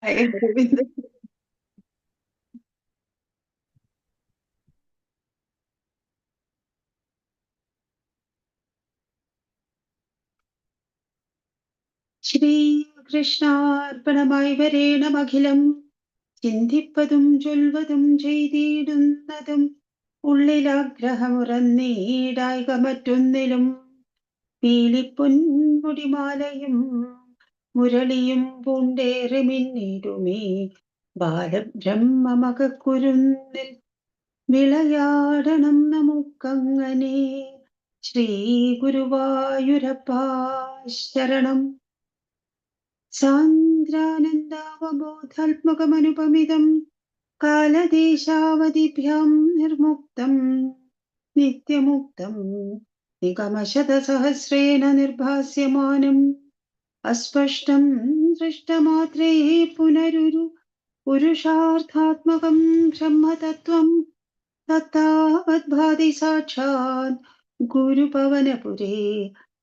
അരവിന്ദ്. ശ്രീകൃഷ്ണാർപ്പണമായി വരേണമഖിലം ചിന്തിപ്പതും ചൊൽവതും ചെയ്തിടുന്നതും ഉള്ളിലാഗ്രഹമുറന്നീടായിക മറ്റൊന്നിലും പീലിപ്പൊൻമുടിമാലയും മുരളിയും പൂണ്ടേറി മിന്നിടുമേ ബാലബ്രഹ്മമകക്കുരുന്നിൽ വിളയാടണം നമുക്കങ്ങനെ. ശ്രീ ഗുരുവായൂരപ്പാ ശരണം. സാന്ദ്രാനന്ദാവബോധാത്മകമനുപമിതം കാലദേശാവധിഭ്യാം നിർമുക്തം നിത്യമുക്തം നിഗമശതസഹസ്രേണ നിർഭാസ്യമാനം അസ്പഷ്ടം ദൃഷ്ടമാത്രേ പുരുഷാർത്ഥാത്മകം ബ്രഹ്മതത്വം തത്താവദ്ഭാതി സാക്ഷാത് ഗുരുപവനപുരേ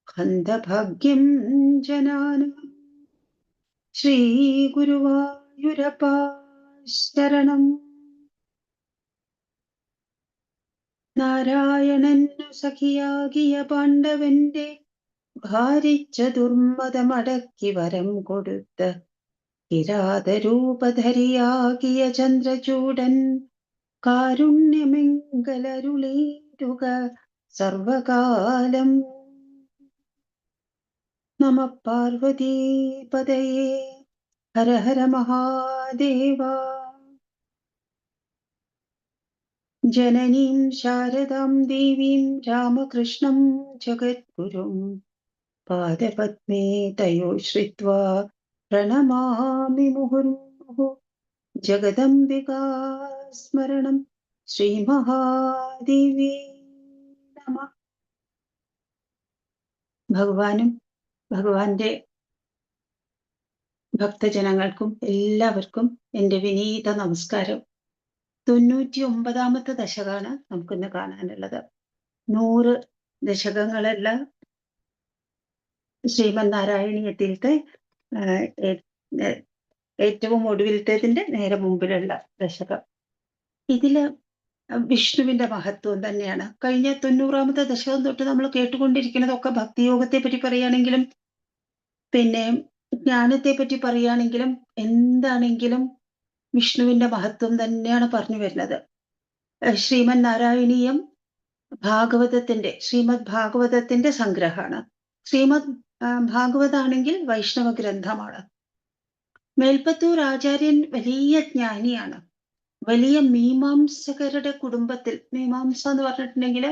ഖണ്ഡഭാഗ്യം ജനാനാം. ശ്രീ ഗുരുവായൂരപ്പാ ശരണം. നാരായണനു സഖിയാകിയ പാണ്ഡവന്റെ ഭാരിച്ച ദുർമതമടക്കി വരം കൊടുത്ത കിരാതരൂപധരിയാകിയ ചന്ദ്രചൂടൻ കാരുണ്യമെങ്കലരുളീടുക സർവകാലം. നമ പാർവതീപതയേ. ഹര ഹര മഹാദേവ. ജനനീം ശാരദാം ദേവീം രാമകൃഷ്ണം ജഗദ്ഗുരും പാദപദ്മേ തയോ ശ്രിത്വാ പ്രണമാമി മുഹുർമുഹു. ജഗദംബികാ സ്മരണം. ശ്രീമഹാദേവി നമ. ഭഗവാനും ഭഗവാന്റെ ഭക്തജനങ്ങൾക്കും എല്ലാവർക്കും എൻ്റെ വിനീത നമസ്കാരം. 99ാമത്തെ ദശകമാണ് നമുക്കിന്ന് കാണാനുള്ളത്. 100 ദശകങ്ങളല്ല, ശ്രീമന്നാരായണീയത്തിലത്തെ ഏറ്റവും ഒടുവിലത്തേതിന്റെ നേരെ മുമ്പിലുള്ള ദശകം. ഇതില് വിഷ്ണുവിന്റെ മഹത്വം തന്നെയാണ്. കഴിഞ്ഞ 90ാമത്തെ ദശകം തൊട്ട് നമ്മൾ കേട്ടുകൊണ്ടിരിക്കുന്നതൊക്കെ ഭക്തിയോഗത്തെ പറ്റി പറയുകയാണെങ്കിലും പിന്നെ ജ്ഞാനത്തെ പറ്റി പറയുകയാണെങ്കിലും എന്താണെങ്കിലും വിഷ്ണുവിന്റെ മഹത്വം തന്നെയാണ് പറഞ്ഞു വരുന്നത്. ശ്രീമന്നാരായണീയം ശ്രീമദ് ഭാഗവതത്തിന്റെ സംഗ്രഹമാണ്. ശ്രീമദ് ഭാഗവതാണെങ്കിൽ വൈഷ്ണവ ഗ്രന്ഥമാണ്. മേൽപ്പത്തൂർ ആചാര്യൻ വലിയ ജ്ഞാനിയാണ്. വലിയ മീമാംസകരുടെ കുടുംബത്തിൽ, മീമാംസ എന്ന് പറഞ്ഞിട്ടുണ്ടെങ്കിൽ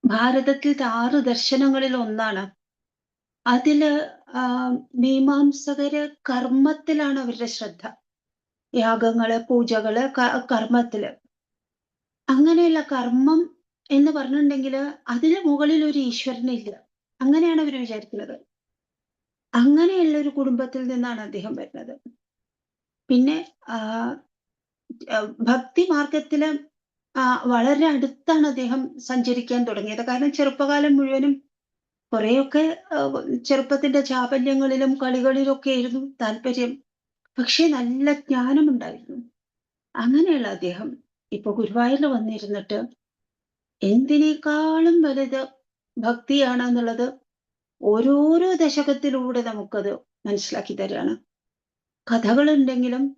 ഭാരതത്തിലത്തെ 6 ദർശനങ്ങളിൽ ഒന്നാണ്. അതില് മീമാംസകര് കർമ്മത്തിലാണ് അവരുടെ ശ്രദ്ധ. യാഗങ്ങള്, പൂജകള്, കർമ്മത്തില്. അങ്ങനെയുള്ള കർമ്മം എന്ന് പറഞ്ഞിട്ടുണ്ടെങ്കിൽ അതിന് മുകളിൽ ഒരു ഈശ്വരനില്ല, അങ്ങനെയാണ് അവർ വിചാരിക്കുന്നത്. അങ്ങനെയുള്ള ഒരു കുടുംബത്തിൽ നിന്നാണ് അദ്ദേഹം വരുന്നത്. പിന്നെ ഭക്തി മാർഗത്തില് വളരെ അടുത്താണ് അദ്ദേഹം സഞ്ചരിക്കാൻ തുടങ്ങിയത്. കാരണം ചെറുപ്പകാലം മുഴുവനും കുറെയൊക്കെ ചെറുപ്പത്തിന്റെ ചാപല്യങ്ങളിലും കളികളിലൊക്കെ ആയിരുന്നു താല്പര്യം. പക്ഷെ നല്ല ജ്ഞാനമുണ്ടായിരുന്നു. അങ്ങനെയുള്ള അദ്ദേഹം ഇപ്പൊ ഗുരുവായൂരിൽ വന്നിരുന്നിട്ട് എന്തിനേക്കാളും വലുത് ഭക്തിയാണെന്നുള്ളത് ഓരോരോ ദശകത്തിലൂടെ നമുക്കത് മനസ്സിലാക്കി തരാണ്. കഥകളുണ്ടെങ്കിലും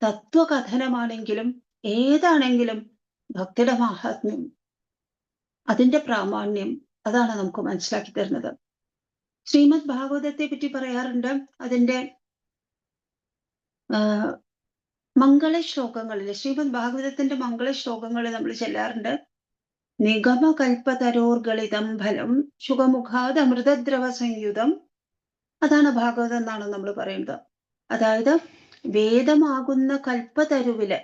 തത്വകഥനമാണെങ്കിലും ഏതാണെങ്കിലും ഭക്തിയുടെ മാഹാത്മ്യം, അതിന്റെ പ്രാമാണ്യം, അതാണ് നമുക്ക് മനസ്സിലാക്കി തരുന്നത്. ശ്രീമദ് ഭാഗവതത്തെ പറ്റി പറയാറുണ്ട്. അതിന്റെ മംഗളശ്ലോകങ്ങളിൽ, ശ്രീമദ് ഭാഗവതത്തിന്റെ മംഗളശ്ലോകങ്ങളിൽ നമ്മൾ ചെല്ലാറുണ്ട്. നിഗമകൽപ്പതരോർഗളിതം ഫലം ശുഖമുഖാത് അമൃതദ്രവ സംയുതം. അതാണ് ഭാഗവതം എന്നാണ് നമ്മൾ പറയുന്നത്. അതായത് വേദമാകുന്ന കൽപ്പതരുവില്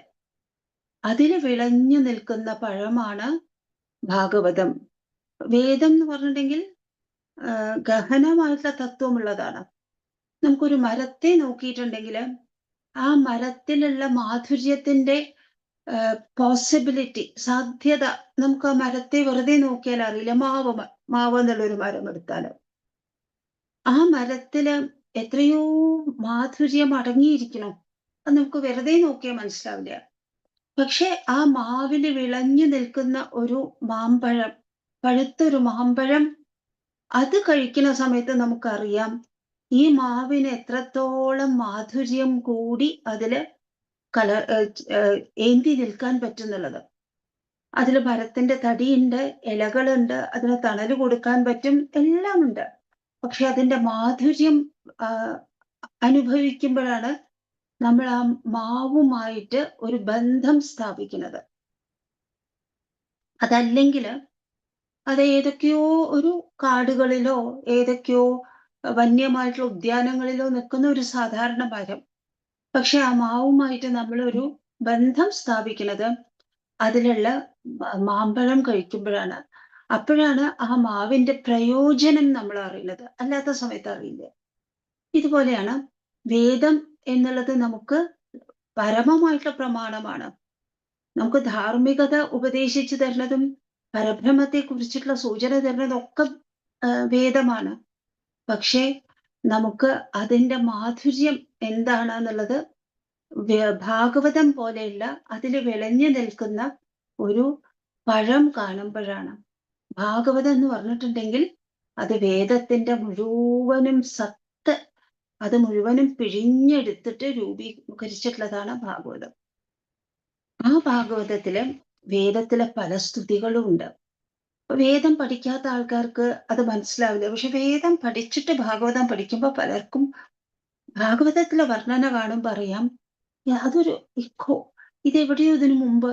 അതില് വിളഞ്ഞു നിൽക്കുന്ന പഴമാണ് ഭാഗവതം. വേദം എന്ന് പറഞ്ഞിട്ടുണ്ടെങ്കിൽ ഗഹനമായിട്ടുള്ള തത്വമുള്ളതാണ്. നമുക്കൊരു മരത്തെ നോക്കിയിട്ടുണ്ടെങ്കിൽ ആ മരത്തിലുള്ള മാധുര്യത്തിന്റെ പോസിബിലിറ്റി, സാധ്യത നമുക്ക് ആ മരത്തെ വെറുതെ നോക്കിയാൽ അറിയില്ല. മാവ് എന്നുള്ളൊരു മരം എടുത്താൽ ആ മരത്തില് എത്രയോ മാധുര്യം അടങ്ങിയിരിക്കുന്നു. അത് നമുക്ക് വെറുതെ നോക്കിയാൽ മനസ്സിലാവില്ല. പക്ഷെ ആ മാവില് വിളഞ്ഞു നിൽക്കുന്ന ഒരു മാമ്പഴം, പഴുത്തൊരു മാമ്പഴം, അത് കഴിക്കുന്ന സമയത്ത് നമുക്കറിയാം ഈ മാവിന് എത്രത്തോളം മാധുര്യം കൂടി അതില് കല ഏന്തി നിൽക്കാൻ പറ്റുന്നുള്ളത്. അതില് മരത്തിന്റെ തടിയുണ്ട്, ഇലകളുണ്ട്, അതിന് തണല് കൊടുക്കാൻ പറ്റും, എല്ലാം ഉണ്ട്. പക്ഷെ അതിന്റെ മാധുര്യം അനുഭവിക്കുമ്പോഴാണ് നമ്മൾ ആ മാവുമായിട്ട് ഒരു ബന്ധം സ്ഥാപിക്കുന്നത്. അതല്ലെങ്കില് അത് ഏതൊക്കെയോ ഒരു കാടുകളിലോ ഏതൊക്കെയോ വന്യമായിട്ടുള്ള ഉദ്യാനങ്ങളിലോ നിൽക്കുന്ന ഒരു സാധാരണ മരം. പക്ഷെ ആ മാവുമായിട്ട് നമ്മളൊരു ബന്ധം സ്ഥാപിക്കുന്നത് അതിലുള്ള മാമ്പഴം കഴിക്കുമ്പോഴാണ്. അപ്പോഴാണ് ആ മാവിന്റെ പ്രയോജനം നമ്മൾ അറിയുന്നത്. അല്ലാത്ത സമയത്ത് അറിയില്ല. ഇതുപോലെയാണ് വേദം എന്നുള്ളത് നമുക്ക് പരമമായിട്ടുള്ള പ്രമാണമാണ്. നമുക്ക് ധാർമ്മികത ഉപദേശിച്ചു തരുന്നതും പരബ്രഹ്മത്തെ കുറിച്ചിട്ടുള്ള സൂചന തരുന്നതും ഒക്കെ വേദമാണ്. പക്ഷേ നമുക്ക് അതിന്റെ മാധുര്യം എന്താണെന്നുള്ളത് ഭാഗവതം പോലെയുള്ള അതിൽ വിളഞ്ഞു നിൽക്കുന്ന ഒരു പഴം കാണുമ്പോഴാണ്. ഭാഗവതം എന്ന് പറഞ്ഞിട്ടുണ്ടെങ്കിൽ അത് വേദത്തിന്റെ മുഴുവനും സത്ത്, അത് മുഴുവനും പിഴിഞ്ഞെടുത്തിട്ട് രൂപീകരിച്ചിട്ടുള്ളതാണ് ഭാഗവതം. ആ ഭാഗവതത്തില് വേദത്തിലെ പല സ്തുതികളും ഉണ്ട്. വേദം പഠിക്കാത്ത ആൾക്കാർക്ക് അത് മനസ്സിലാവില്ല. പക്ഷെ വേദം പഠിച്ചിട്ട് ഭാഗവതം പഠിക്കുമ്പോൾ പലർക്കും ഭാഗവതത്തിലെ വർണ്ണന കാണുമ്പോൾ അറിയാം അതൊരു ഇക്കോ, ഇതെവിടെയോ ഇതിനു മുമ്പ്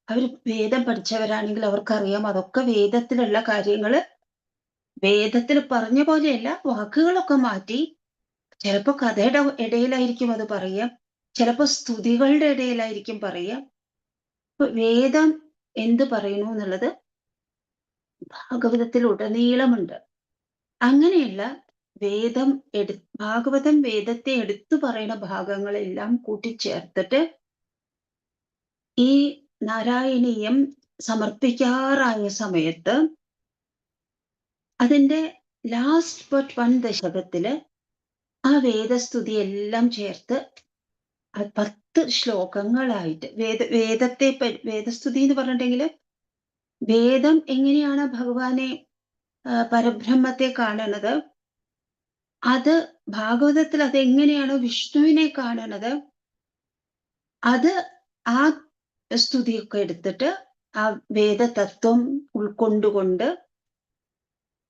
അവർ വേദം പഠിച്ചവരാണെങ്കിൽ അവർക്കറിയാം അതൊക്കെ വേദത്തിലുള്ള കാര്യങ്ങള് വേദത്തിൽ പറഞ്ഞ പോലെയല്ല, വാക്കുകളൊക്കെ മാറ്റി. ചിലപ്പോ കഥയുടെ ഇടയിലായിരിക്കും അത് പറയുക, ചിലപ്പോ സ്തുതികളുടെ ഇടയിലായിരിക്കും പറയുക. വേദം എന്ത് പറയുന്നു എന്നുള്ളത് ഭാഗവതത്തിൽ ഉടനീളമുണ്ട്. അങ്ങനെയുള്ള വേദം ഭാഗവതം വേദത്തെ എടുത്തു പറയുന്ന ഭാഗങ്ങളെല്ലാം കൂട്ടിച്ചേർത്തിട്ട് ഈ നാരായണീയം സമർപ്പിക്കാറായ സമയത്ത് അതിന്റെ ലാസ്റ്റ് ബട്ട് 1 ദശകത്തില് ആ വേദസ്തുതി എല്ലാം ചേർത്ത് 10 ശ്ലോകങ്ങളായിട്ട് വേദസ്തുതി എന്ന് പറഞ്ഞിട്ടുണ്ടെങ്കിൽ വേദം എങ്ങനെയാണ് ഭഗവാനെ പരബ്രഹ്മത്തെ കാണുന്നത്, അത് ഭാഗവതത്തിൽ അതെങ്ങനെയാണ് വിഷ്ണുവിനെ കാണുന്നത്, അത് ആ സ്തുതിയൊക്കെ എടുത്തിട്ട് ആ വേദതത്വം ഉൾക്കൊണ്ടുകൊണ്ട്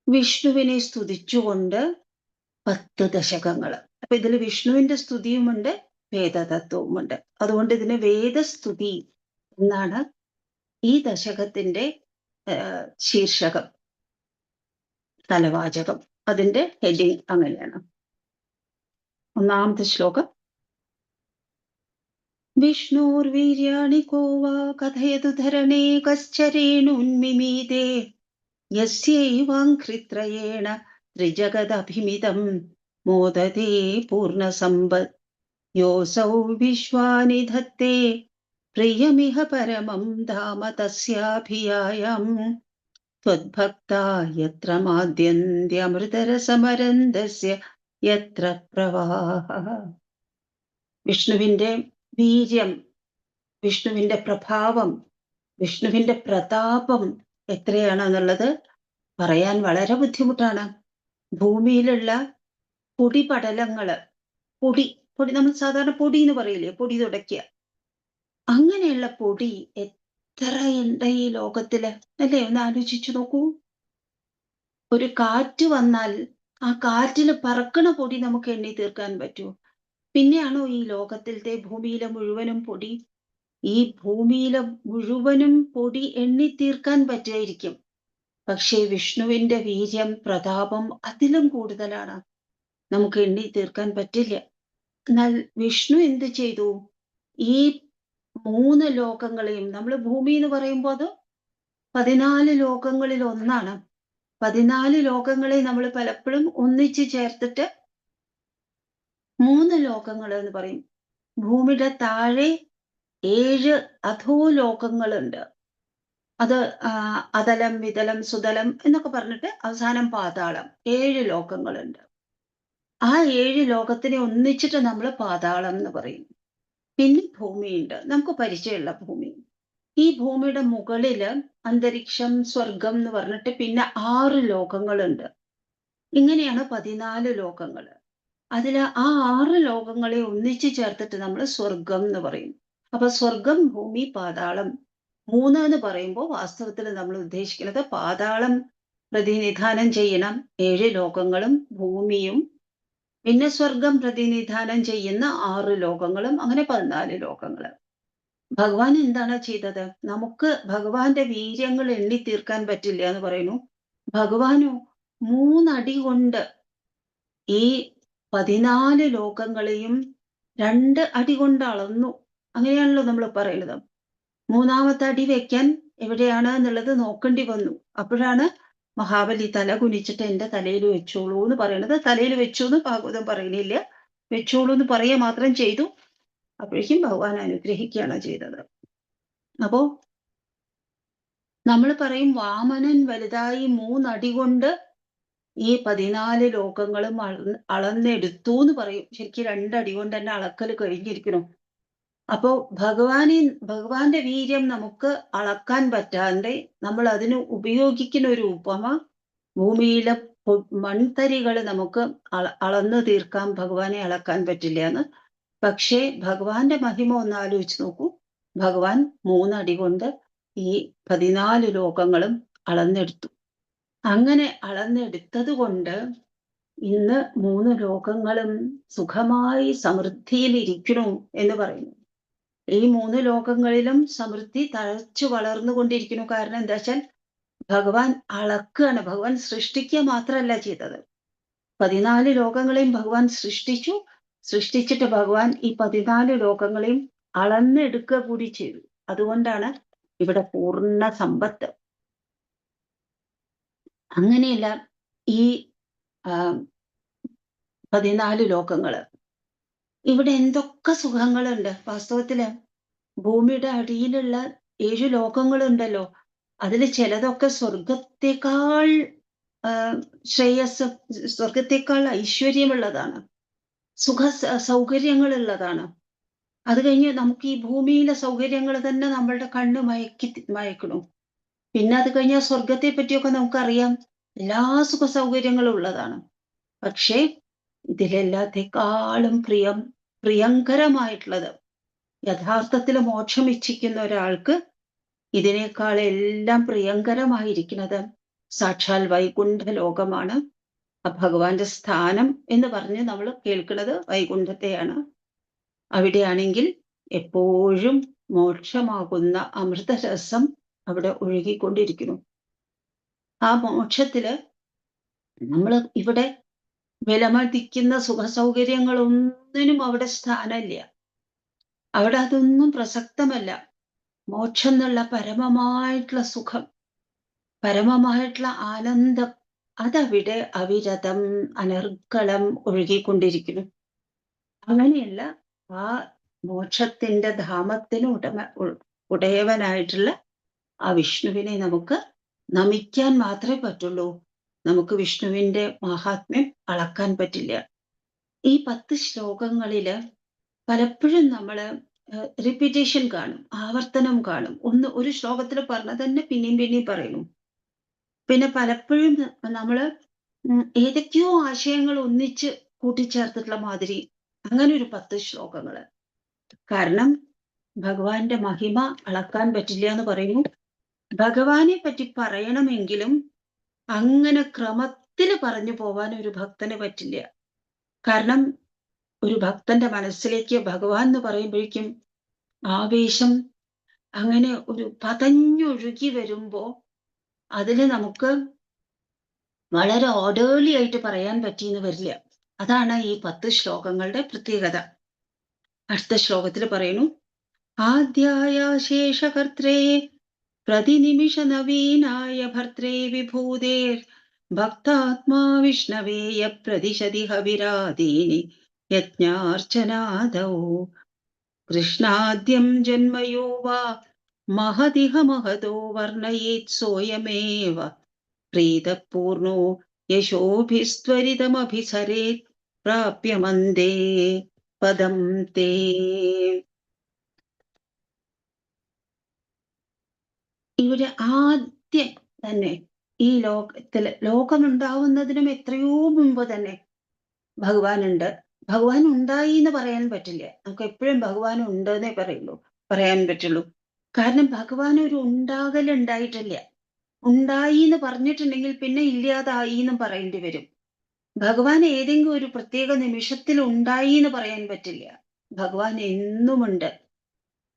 വിഷ്ണുവിനെ സ്തുതിച്ചുകൊണ്ട് 10 ദശകങ്ങൾ. അപ്പൊ ഇതിൽ വിഷ്ണുവിന്റെ സ്തുതിയുമുണ്ട്, വേദതത്വവുമുണ്ട്. അതുകൊണ്ട് ഇതിന് വേദസ്തുതി എന്നാണ് ഈ ദശകത്തിന്റെ ശീർഷകം, തലവാചകം. അതിന്റെ ഹെഡിങ് അങ്ങനെയാണ്. ഒന്നാമത്തെ ശ്ലോകം: വിഷ്ണുർവീര്യാണി കോ വാ കഥയതു ധരണേ കശ്ചരേണുന്മിമീതേ യസ്യൈവാംഘ്രിത്രയേണ ത്രിജഗദഭിമിതം മോദതേ പൂർണ്ണസമ്പദ് യോസൗ വിശ്വാനി ധത്തേ പ്രിയമിഹ പരമം ധാമ തസ്യാഭിയായം ത്വദ്ഭക്താ യത്ര മാദ്യന്ത്യമൃതരസമരന്തസ്യ യത്ര പ്രവാഹഃ. വിഷ്ണുവിന്റെ വീര്യം, വിഷ്ണുവിന്റെ പ്രഭാവം, വിഷ്ണുവിന്റെ പ്രതാപം എത്രയാണെന്നുള്ളത് പറയാൻ വളരെ ബുദ്ധിമുട്ടാണ്. ഭൂമിയിലുള്ള പൊടിപടലങ്ങള്, പൊടി പൊടി നമ്മൾ സാധാരണ പൊടി എന്ന് പറയില്ലേ, പൊടി തുടയ്ക്കുക, അങ്ങനെയുള്ള പൊടി എത്ര ഉണ്ട് ഈ ലോകത്തില്, അല്ലേ? ഒന്ന് ആലോചിച്ചു നോക്കൂ. ഒരു കാറ്റ് വന്നാൽ ആ കാറ്റില് പറക്കണ പൊടി നമുക്ക് എണ്ണി തീർക്കാൻ പറ്റുമോ? പിന്നെയാണോ ഈ ലോകത്തിലത്തെ ഭൂമിയിലെ മുഴുവനും പൊടി? ഈ ഭൂമിയിലെ മുഴുവനും പൊടി എണ്ണി തീർക്കാൻ പറ്റുമായിരിക്കും. പക്ഷേ വിഷ്ണുവിന്റെ വീര്യം, പ്രതാപം അതിലും കൂടുതലാണ്. നമുക്ക് എണ്ണി തീർക്കാൻ പറ്റില്ല. എന്നാൽ വിഷ്ണു എന്ത് ചെയ്തു? ഈ 3 ലോകങ്ങളെയും, നമ്മൾ ഭൂമി എന്ന് പറയുമ്പോൾ അത് 14 ലോകങ്ങളിൽ ഒന്നാണ്. 14 ലോകങ്ങളെ നമ്മൾ പലപ്പോഴും ഒന്നിച്ച് ചേർത്തിട്ട് 3 ലോകങ്ങൾ എന്ന് പറയും. ഭൂമിയുടെ താഴെ 7 അധോലോകങ്ങളുണ്ട്. അത് അതലം, വിതലം, സുതലം എന്നൊക്കെ പറഞ്ഞിട്ട് അവസാനം പാതാളം, 7 ലോകങ്ങളുണ്ട്. ആ 7 ലോകത്തിനെ ഒന്നിച്ചിട്ട് നമ്മൾ പാതാളം എന്ന് പറയും. പിന്നെ ഭൂമിയുണ്ട്. നമുക്ക് പരിചയമുള്ള ഭൂമി. ഈ ഭൂമിയുടെ മുകളില് അന്തരീക്ഷം, സ്വർഗം എന്ന് പറഞ്ഞിട്ട് പിന്നെ 6 ലോകങ്ങളുണ്ട്. ഇങ്ങനെയാണ് 14 ലോകങ്ങള്. അതില് ആ 6 ലോകങ്ങളെ ഒന്നിച്ച് ചേർത്തിട്ട് നമ്മൾ സ്വർഗം എന്ന് പറയും. അപ്പൊ സ്വർഗം, ഭൂമി, പാതാളം 3 എന്ന് പറയുമ്പോൾ വാസ്തവത്തിൽ നമ്മൾ ഉദ്ദേശിക്കുന്നത് പാതാളം പ്രതിനിധാനം ചെയ്യണം 7 ലോകങ്ങളും ഭൂമിയും, പിന്നെ സ്വർഗം പ്രതിനിധാനം ചെയ്യുന്ന 6 ലോകങ്ങളും, അങ്ങനെ 14 ലോകങ്ങള്. ഭഗവാൻ എന്താണ് ചെയ്തത്? നമുക്ക് ഭഗവാന്റെ വീര്യങ്ങൾ എണ്ണി തീർക്കാൻ പറ്റില്ല എന്ന് പറയുന്നു. ഭഗവാനോ 3 അടി കൊണ്ട് ഈ 14 ലോകങ്ങളെയും 2 അടി കൊണ്ട് അളന്നു. അങ്ങനെയാണല്ലോ നമ്മൾ പറയുന്നത്. 3ാമത്തെ അടി വെക്കാൻ എവിടെയാണ് എന്നുള്ളത് നോക്കേണ്ടി വന്നു. അപ്പോഴാണ് മഹാബലി തല കുനിച്ചിട്ട് എന്റെ തലയിൽ വെച്ചോളൂ എന്ന് പറയുന്നത്. തലയിൽ വെച്ചു എന്ന് ഭാഗവതം പറയുന്നില്ല. വെച്ചോളൂ എന്ന് പറയുക മാത്രം ചെയ്തു. അപ്പോഴേക്കും ഭഗവാൻ അനുഗ്രഹിക്കുകയാണ് ചെയ്തത്. അപ്പോ നമ്മൾ പറയും വാമനൻ വലുതായി 3 അടി കൊണ്ട് ഈ 14 ലോകങ്ങളും അളന്നെടുത്തു എന്ന് പറയും. ശരിക്കും 2 അടി കൊണ്ട് തന്നെ അളക്കൽ കഴിഞ്ഞിരിക്കണം. അപ്പോ ഭഗവാന്റെ വീര്യം നമുക്ക് അളക്കാൻ പറ്റാതെ നമ്മൾ അതിന് ഉപയോഗിക്കുന്ന ഒരു ഉപമ, ഭൂമിയിലെ മൺതരികൾ നമുക്ക് അളന്നു തീർക്കാൻ ഭഗവാനെ അളക്കാൻ പറ്റില്ല എന്ന്. പക്ഷേ ഭഗവാന്റെ മഹിമ ഒന്ന് ആലോചിച്ച് നോക്കൂ. ഭഗവാൻ 3 അടി കൊണ്ട് ഈ 14 ലോകങ്ങളും അളന്നെടുത്തു. അങ്ങനെ അളന്നെടുത്തത് കൊണ്ട് ഇന്ന് 3 ലോകങ്ങളും സുഖമായി സമൃദ്ധിയിലിരിക്കണു എന്ന് പറയുന്നു. ഈ 3 ലോകങ്ങളിലും സമൃദ്ധി തഴച്ചു വളർന്നുകൊണ്ടിരിക്കുന്നു. കാരണം എന്താ വെച്ചാൽ ഭഗവാൻ അളക്കുകയാണ്. ഭഗവാൻ സൃഷ്ടിക്കുക മാത്രമല്ല ചെയ്തത്. 14 ലോകങ്ങളെയും ഭഗവാൻ സൃഷ്ടിച്ചു. സൃഷ്ടിച്ചിട്ട് ഭഗവാൻ ഈ 14 ലോകങ്ങളെയും അളന്നെടുക്കുക കൂടി ചെയ്തു. അതുകൊണ്ടാണ് ഇവിടെ പൂർണ്ണ സമ്പത്ത്. അങ്ങനെയല്ല ഈ 14 ലോകങ്ങള്. ഇവിടെ എന്തൊക്കെ സുഖങ്ങളുണ്ട്. വാസ്തവത്തില് ഭൂമിയുടെ അടിയിലുള്ള 7 ലോകങ്ങളുണ്ടല്ലോ, അതിൽ ചിലതൊക്കെ സ്വർഗത്തെക്കാൾ ശ്രേയസ്, സ്വർഗത്തെക്കാൾ ഐശ്വര്യമുള്ളതാണ്, സൗകര്യങ്ങളുള്ളതാണ്. അത് കഴിഞ്ഞ് നമുക്ക് ഈ ഭൂമിയിലെ സൗകര്യങ്ങൾ തന്നെ നമ്മളുടെ കണ്ണ് മയക്കണം. പിന്നെ അത് കഴിഞ്ഞാൽ സ്വർഗത്തെ പറ്റിയൊക്കെ നമുക്കറിയാം. എല്ലാ സുഖ സൗകര്യങ്ങളും ഉള്ളതാണ്. പക്ഷേ ഇതിലെല്ലാത്തേക്കാളും പ്രിയങ്കരമായിട്ടുള്ളത്, യഥാർത്ഥത്തിൽ മോക്ഷം ഇച്ഛിക്കുന്ന ഒരാൾക്ക് ഇതിനേക്കാൾ എല്ലാം പ്രിയങ്കരമായിരിക്കുന്നത് സാക്ഷാൽ വൈകുണ്ഠ ലോകമാണ്. ഭഗവാന്റെ സ്ഥാനം എന്ന് പറഞ്ഞ് നമ്മൾ കേൾക്കുന്നത് വൈകുണ്ഠത്തെയാണ്. അവിടെയാണെങ്കിൽ എപ്പോഴും മോക്ഷമാകുന്ന അമൃതരസം അവിടെ ഒഴുകിക്കൊണ്ടിരിക്കുന്നു. ആ മോക്ഷത്തില് നമ്മൾ ഇവിടെ വിലമതിക്കുന്ന സുഖസൗകര്യങ്ങളൊന്നിനും അവിടെ സ്ഥാനമില്ല. അവിടെ അതൊന്നും പ്രസക്തമല്ല. മോക്ഷം എന്നുള്ള പരമമായിട്ടുള്ള സുഖം, പരമമായിട്ടുള്ള ആനന്ദം, അതവിടെ അവിരതം അനർഗളം ഒഴുകിക്കൊണ്ടിരിക്കുന്നു. അങ്ങനെയല്ല, ആ മോക്ഷത്തിന്റെ ധാമത്തിന് ഉടയവനായിട്ടുള്ള ആ വിഷ്ണുവിനെ നമുക്ക് നമിക്കാൻ മാത്രമേ പറ്റുള്ളൂ. നമുക്ക് വിഷ്ണുവിന്റെ മഹാത്മ്യം അളക്കാൻ പറ്റില്ല. ഈ 10 ശ്ലോകങ്ങളില് പലപ്പോഴും നമ്മള് റിപ്പീറ്റേഷൻ കാണും, ആവർത്തനം കാണും. ഒരു ശ്ലോകത്തിൽ പറഞ്ഞത് തന്നെ പിന്നെയും പിന്നെയും പറയുന്നു. പിന്നെ പലപ്പോഴും നമ്മള് ഏതൊക്കെയോ ആശയങ്ങൾ ഒന്നിച്ച് കൂട്ടിച്ചേർത്തിട്ടുള്ള മാതിരി, അങ്ങനെ ഒരു 10 ശ്ലോകങ്ങള്. കാരണം ഭഗവാന്റെ മഹിമ അളക്കാൻ പറ്റില്ല എന്ന് പറയുന്നു. ഭഗവാനെ പറ്റി പറയണമെങ്കിലും അങ്ങനെ ക്രമത്തിൽ പറഞ്ഞു പോവാൻ ഒരു ഭക്തന് പറ്റില്ല. കാരണം ഒരു ഭക്തന്റെ മനസ്സിലേക്ക് ഭഗവാൻ എന്ന് പറയുമ്പോഴേക്കും ആവേശം അങ്ങനെ ഒരു പതഞ്ഞൊഴുകി വരുമ്പോ അതില് നമുക്ക് വളരെ ഓർഡേർലി ആയിട്ട് പറയാൻ പറ്റിയെന്ന് വരില്ല. അതാണ് ഈ 10 ശ്ലോകങ്ങളുടെ പ്രത്യേകത. അടുത്ത ശ്ലോകത്തിൽ പറയുന്നു, ആദ്യായ ശേഷകർത്രേ പ്രതിനിമിഷ നവീനായ ഭർത്രേ വിഭൂതേർ ഭക്താത്മാ വിഷ്ണവേയ പ്രതിശതി ഹവിരാദീനി യജ്ഞാർച്ചനാദൗ കൃഷ്ണാദ്യം ജന്മയോ വാ മഹതിഹ മഹതോ വർണ്ണയേത് സോയമേവ പ്രീതപൂർണോ യശോഭിസ്ത്വരിതമഭിസരേത് പ്രാപ്യമന്തേ പദം തേ. ഇവിടെ ആദ്യം തന്നെ ഈ ലോകമുണ്ടാവുന്നതിനും എത്രയോ മുമ്പ് തന്നെ ഭഗവാനുണ്ട്. ഭഗവാൻ ഉണ്ടായി എന്ന് പറയാൻ പറ്റില്ല. നമുക്ക് എപ്പോഴും ഭഗവാൻ ഉണ്ടെന്നേ പറയാൻ പറ്റുള്ളൂ. കാരണം ഭഗവാൻ ഒരു ഉണ്ടാകൽ ഉണ്ടായിട്ടില്ല. ഉണ്ടായി എന്ന് പറഞ്ഞിട്ടുണ്ടെങ്കിൽ പിന്നെ ഇല്ലാതായി എന്നും പറയേണ്ടി വരും. ഭഗവാൻ ഏതെങ്കിലും ഒരു പ്രത്യേക നിമിഷത്തിൽ ഉണ്ടായി എന്ന് പറയാൻ പറ്റില്ല. ഭഗവാൻ എന്നുമുണ്ട്,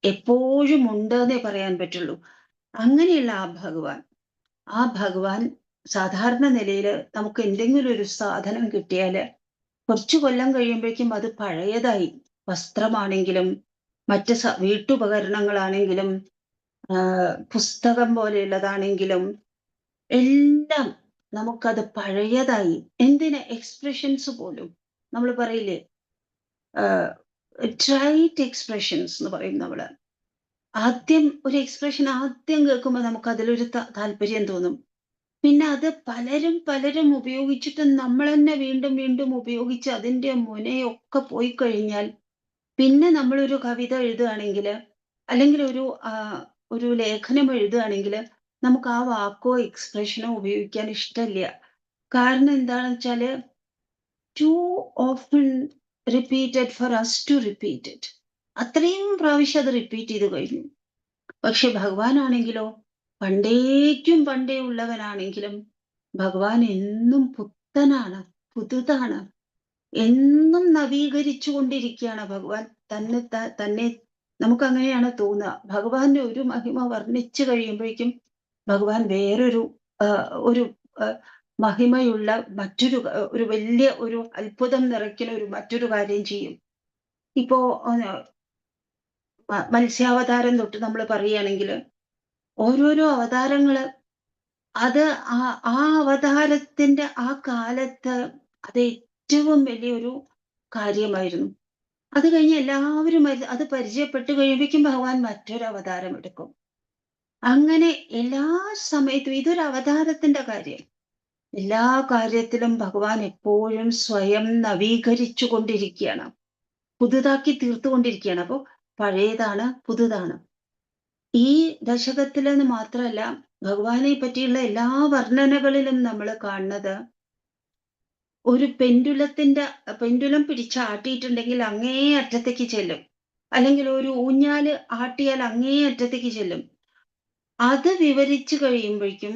എപ്പോഴും ഉണ്ട് എന്നേ പറയാൻ പറ്റുള്ളൂ. അങ്ങനെയുള്ള ആ ഭഗവാൻ സാധാരണ നിലയിൽ നമുക്ക് എന്തെങ്കിലും ഒരു സാധനം കിട്ടിയാല് കുറച്ചു കൊല്ലം കഴിയുമ്പോഴേക്കും അത് പഴയതായി. വസ്ത്രമാണെങ്കിലും മറ്റ് വീട്ടുപകരണങ്ങളാണെങ്കിലും പുസ്തകം പോലെയുള്ളതാണെങ്കിലും എല്ലാം നമുക്കത് പഴയതായി. എന്തിന്? എക്സ്പ്രഷൻസ് പോലും നമ്മൾ പറയില്ലേ, ട്രൈറ്റ് എക്സ്പ്രഷൻസ് എന്ന് പറയും നമ്മള്. ആദ്യം ഒരു എക്സ്പ്രഷൻ ആദ്യം കേൾക്കുമ്പോൾ നമുക്ക് അതിലൊരു താല്പര്യം തോന്നും. പിന്നെ അത് പലരും ഉപയോഗിച്ചിട്ട് നമ്മൾ തന്നെ വീണ്ടും വീണ്ടും ഉപയോഗിച്ച് അതിന്റെ മുനയൊക്കെ പോയി കഴിഞ്ഞാൽ പിന്നെ നമ്മളൊരു കവിത എഴുതുകയാണെങ്കിൽ അല്ലെങ്കിൽ ഒരു ലേഖനം എഴുതുകയാണെങ്കിൽ നമുക്ക് ആ വാക്കോ എക്സ്പ്രഷനോ ഉപയോഗിക്കാൻ ഇഷ്ടമില്ല. കാരണം എന്താണെന്ന് വെച്ചാല് to often repeated for us to repeat it. അത്രയും പ്രാവശ്യം അത് റിപ്പീറ്റ് ചെയ്ത് കഴിഞ്ഞു. പക്ഷെ ഭഗവാനാണെങ്കിലോ, പണ്ടേ ഉള്ളവനാണെങ്കിലും ഭഗവാൻ എന്നും പുത്തനാണ്, പുതുതാണ്, എന്നും നവീകരിച്ചു കൊണ്ടിരിക്കുകയാണ് ഭഗവാൻ. തന്നെ നമുക്ക് അങ്ങനെയാണ് തോന്നുക. ഭഗവാന്റെ ഒരു മഹിമ വർണ്ണിച്ചു കഴിയുമ്പോഴേക്കും ഭഗവാൻ വേറൊരു ഒരു മഹിമയുള്ള ഒരു വലിയ ഒരു അത്ഭുതം നിറയ്ക്കുന്ന മറ്റൊരു കാര്യം ചെയ്യും. ഇപ്പോ മത്സ്യാവതാരം തൊട്ട് നമ്മൾ പറയുകയാണെങ്കിൽ ഓരോരോ അവതാരങ്ങള് അത് ആ അവതാരത്തിന്റെ ആ കാലത്ത് അത് ഏറ്റവും വലിയൊരു കാര്യമായിരുന്നു. അത് കഴിഞ്ഞ് എല്ലാവരും അത് പരിചയപ്പെട്ട് കഴിയുമ്പോഴേക്കും ഭഗവാൻ മറ്റൊരു അവതാരം എടുക്കും. അങ്ങനെ എല്ലാ സമയത്തും ഇതൊരു അവതാരത്തിന്റെ കാര്യം. എല്ലാ കാര്യത്തിലും ഭഗവാൻ എപ്പോഴും സ്വയം നവീകരിച്ചു കൊണ്ടിരിക്കുകയാണ്, പുതുതാക്കി തീർത്തുകൊണ്ടിരിക്കുകയാണ്. അപ്പൊ പഴയതാണ്, പുതുതാണ്. ഈ ദശകത്തിലെന്ന് മാത്രമല്ല, ഭഗവാനെ പറ്റിയുള്ള എല്ലാ വർണ്ണനകളിലും നമ്മൾ കാണുന്നത് ഒരു പെൻഡുലം പിടിച്ചാട്ടിയിട്ടുണ്ടെങ്കിൽ അങ്ങേ അറ്റത്തേക്ക് ചെല്ലും, അല്ലെങ്കിൽ ഒരു ഊഞ്ഞാല് ആട്ടിയാൽ അങ്ങേ അറ്റത്തേക്ക് ചെല്ലും. അത് വിവരിച്ചു കഴിയുമ്പോഴേക്കും